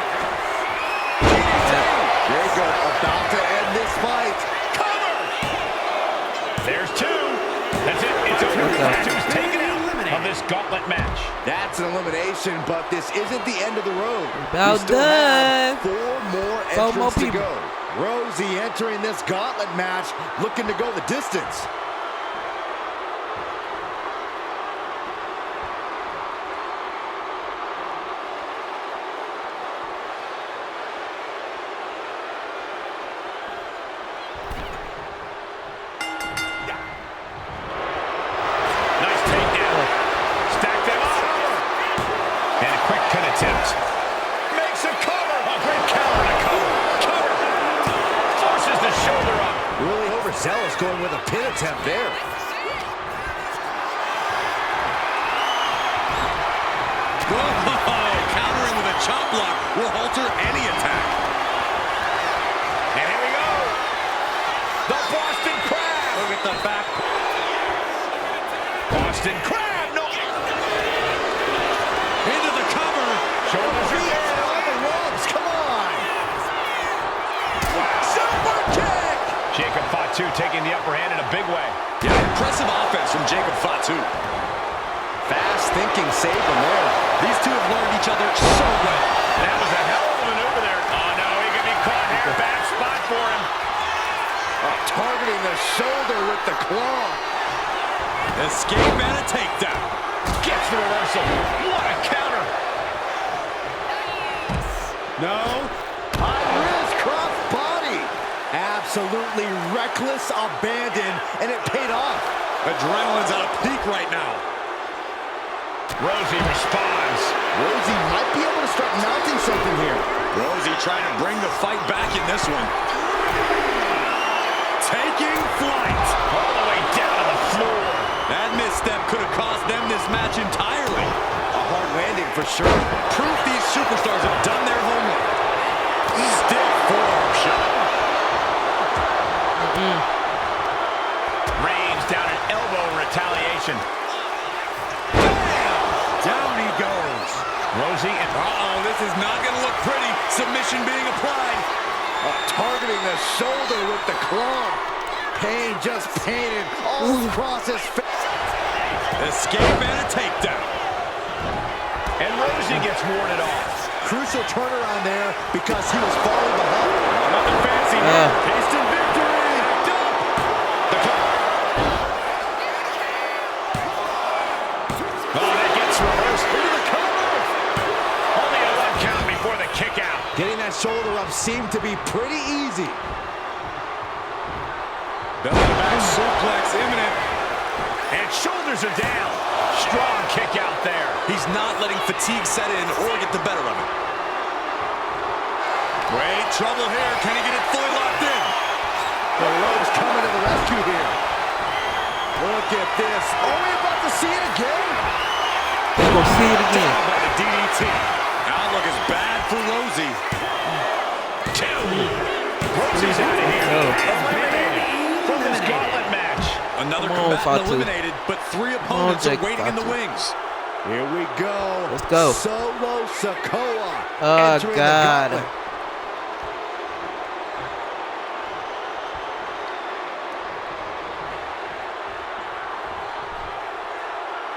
Jacob about to end this fight. Cover! There's two. That's it. It's over. Fatu's taken out of this gauntlet match. That's an elimination, but this isn't the end of the road. About We still done. have 4 more Four more entrants to people. go. Rosie entering this gauntlet match, looking to go the distance. Nice takedown. Stack them up. And a quick pin attempt. Makes a cover. A great counter to cover. Cover. Forces the shoulder up. Really overzealous going with a pin attempt there. Whoa, countering with a chop block. will halter any attack. And here we go. The Boston Crab. Look at the back. Boston Crab. No. Into the cover. Shoulders are Feet down. on the ropes. Come on. Super kick. Jacob Fatu taking the upper hand in a big way. Yeah, impressive offense from Jacob Fatu. Fast thinking saved him there. These two have learned each other so well. That was a hell of a maneuver there. Oh, no, he could be caught here. Bad spot for him. Targeting the shoulder with the claw. Escape and a takedown. Gets the reversal. What a counter. No. High risk cross body. Absolutely reckless abandon, and it paid off. Adrenaline's at a peak right now. Rosie responds. Rosie might be able to start mounting something here. Rosie trying to bring the fight back in this one. Taking flight. All the way down to the floor. That misstep could have cost them this match entirely. A hard landing for sure. Proof these superstars have done their homework. Stiff forearm shot. Reigns down an elbow in retaliation. Down he goes. Rosie and This is not going to look pretty. Submission being applied. Targeting the shoulder with the claw. Pain just painted all across his face. Escape and a takedown. and Rosie gets warded off. Crucial turnaround there because he was falling behind. Nothing fancy here. Instant victory. That gets reversed into the cover. Only a 1 count before the kick out. Getting that shoulder up seemed to be pretty easy. Belly to back suplex imminent. And shoulders are down. Strong kick out there. He's not letting fatigue set in or get the better of him. Great trouble here. Can he get it fully locked in? The ropes coming to the rescue here. Look at this. Are we about to see it again? We're going to see it again. Down by the DDT. Outlook is bad for Rosie. Rosie's out of here. Eliminated from this gauntlet match. Another Come on, combatant Fatu. eliminated, but 3 opponents are Jake waiting in the Fatu. wings. Here we go. Let's go. Solo Sikoa. Oh, entering the God. gauntlet.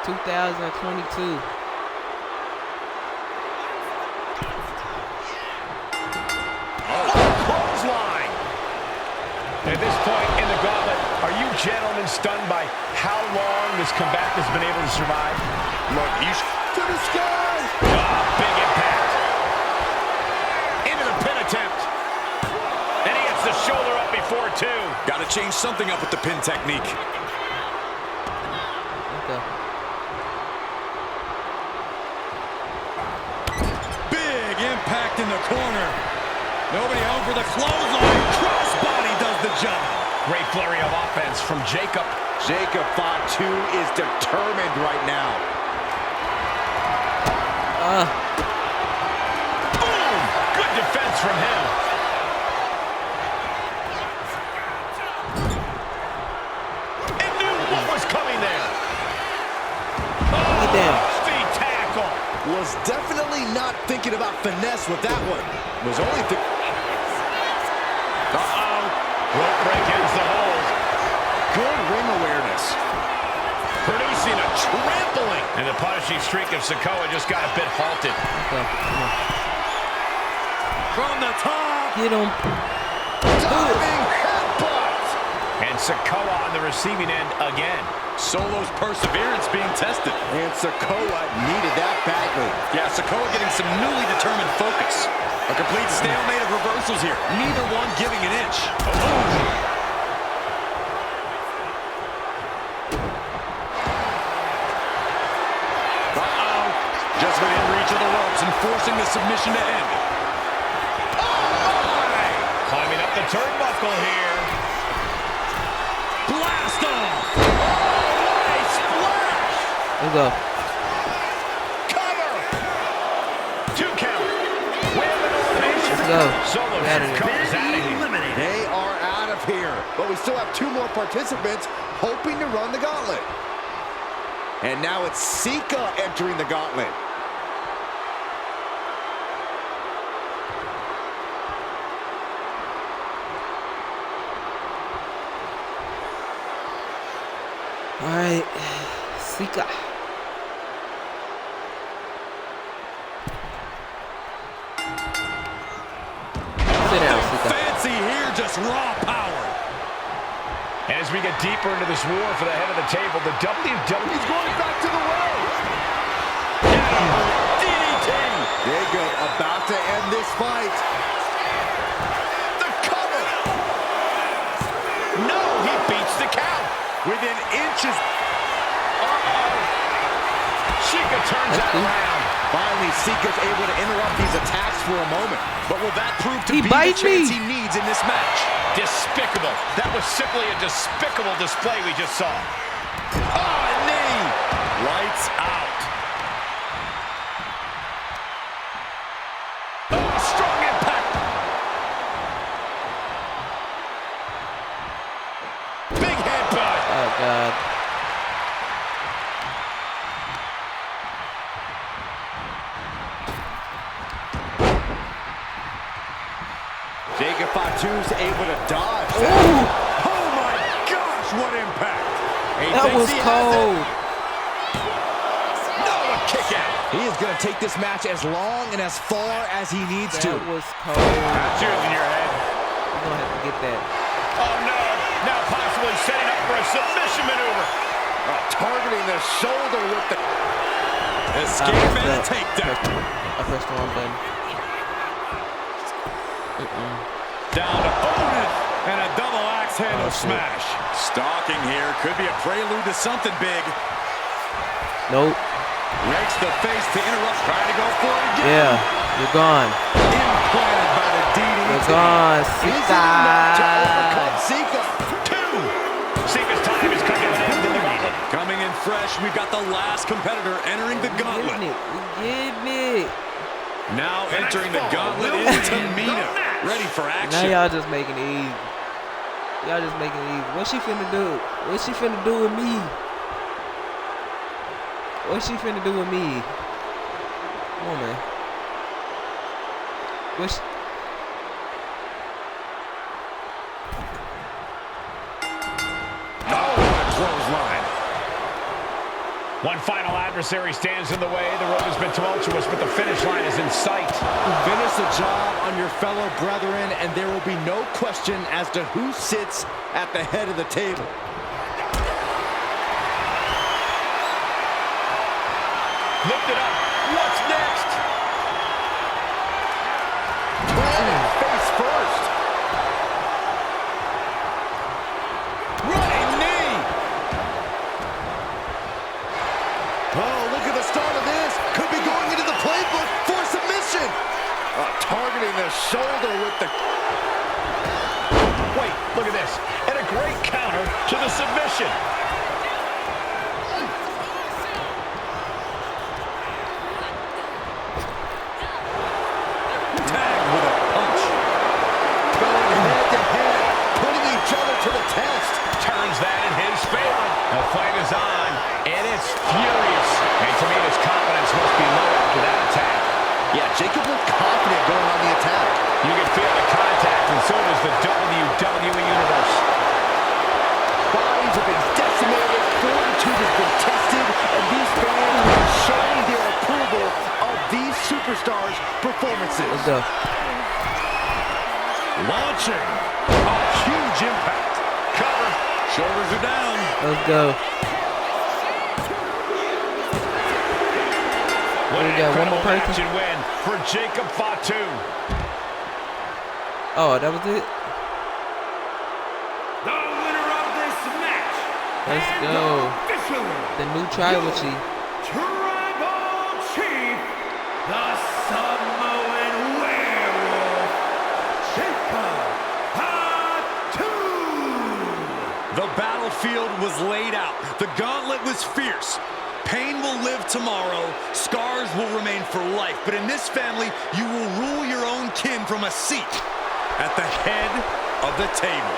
(2022). Clothesline. At this point in the gauntlet, are you gentlemen stunned by how long this combatant has been able to survive? Look, he's To the sky. Big impact. Into the pin attempt. And he gets the shoulder up before two. got to change something up with the pin technique. Okay. Big impact in the corner. Nobody home for the clothesline. Crossbody does the job. Great flurry of offense from Jacob. Jacob Fatu is determined right now. Boom! Good defense from him. And knew what was coming there. Get down. Speed tackle. Was definitely not thinking about finesse with that one. Was only Rope break ends the hold. good ring awareness. Producing a trampling. And the punishing streak of Sikoa just got a bit halted. Okay. Come on. From the top. Get him. Diving headbutt. And Sikoa on the receiving end again. Solo's perseverance being tested. And Sikoa needed that badly. Yeah, Sikoa getting some newly determined focus. A complete stalemate of reversals here. Neither one giving an inch. Just within reach of the ropes and forcing the submission to end. Climbing up the turnbuckle here. Blast off! Nice splash. Let's go. Cover. 2 count. With go. Solo Get out of comes here. out of here. Eliminated. They are out of here, but we still have 2 more participants hoping to run the gauntlet. And now it's Sika entering the gauntlet. All right, Sika. Sit down, Sika. Fancy here, just raw power. As we get deeper into this war for the head of the table, the WWE is going back to the well. DDT. Jacob about to end this fight. The cover. No, he beats the count. Within inches. Sika turns that around. Finally, Sika's able to interrupt these attacks for a moment. But will that prove to He be the bite chance me. he needs in this match? Despicable. That was simply a despicable display we just saw. Oh, a knee. Lights out. Oh, strong impact. Big headbutt. Oh God. Jacob Fatu's able to dodge. Ooh, Oh my gosh, what impact! He that thinks was he has cold. it. No, a kick out. He is going to take this match as long and as far as he needs to. That was cold. That's yours in your head. You're gonna have to get that. Oh, no. Now possibly setting up for a submission maneuver. Targeting the shoulder with the... Escape and a takedown. I pressed the wrong button. Down to Otis and a double axe handle smash. Stalking here could be a prelude to something big. Nope. Rakes the face to interrupt. Trying to go for it again. Yeah, you're gone. Implanted by the DDT. You're gone, Easy enough to overcome Sika. Sika. 2. Sika's time is coming to an end in the gauntlet. Coming in fresh, we've got the last competitor entering the Getting gauntlet. it. We getting it. Now entering the gauntlet is Tamina. Ready for Now action. y'all just making it easy. Y'all just making it easy. What she finna do? What she finna do with me? What she finna do with me? Come on, man. What she... Clothesline. One final adversary stands in the way. The road has been tumultuous, but the finish line is in sight. Finish the job on your fellow brethren, and there will be no question as to who sits at the head of the table. Lift it up. What's next? Face first. Running knee. Oh, look at the start of this. Could be going into the playbook for submission. Targeting the shoulder with the... Wait, look at this. And a great counter to the submission. Tag with a punch. Going head to head, putting each other to the test. Turns that in his favor. The fight is on, and it's furious. And Tamina's confidence must be low after that attack. Yeah, Jacob looked confident going on the attack. You can feel the contact, and so does the WWE Universe. Bodies have been decimated, fortitude has been tested, and these fans are showing their approval of these superstars' performances. Let's go. Launching. A huge impact. Cover. Shoulders are down. Let's go. What We an got one more incredible person? match and win for Jacob Fatu. Oh, that was it? The winner of this match. Let's and go. Officially, The new tribal chief. Tribal Chief, the Samoan Werewolf, Jacob Fatu. The battlefield was laid out. The gauntlet was fierce. Pain will live tomorrow. Scars will remain for life. But in this family, you will rule your own kin from a seat at the head of the table.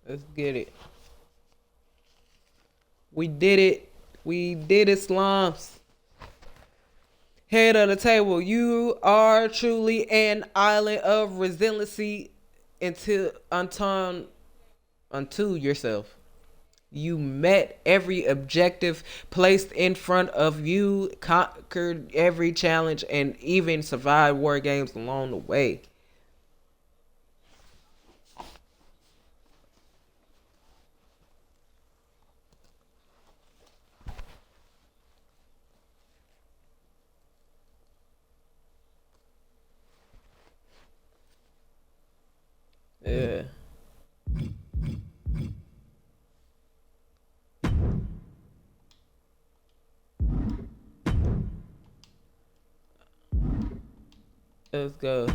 Let's get it. We did it. We did it, Slums. Head of the table. You are truly an island of resiliency unto yourself. You met every objective placed in front of you, conquered every challenge, and even survived war games along the way. Yeah. Let's go.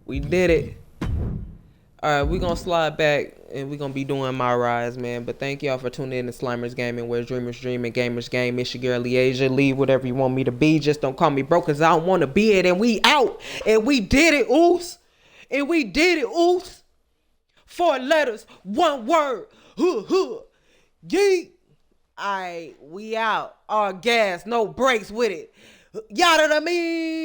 We did it. Alright, we're gonna slide back and we're gonna be doing my rise, man. But thank y'all for tuning in to Slimers Gaming, where dreamers dream and gamers game. It's your girl Leasia. Leave whatever you want me to be. Just don't call me broke, cause I don't wanna be it. And we out. And we did it, oos. And we did it, oos. 4 letters, 1 word. Yeet. Alright, we out. All gas, no brakes with it. Yada to me.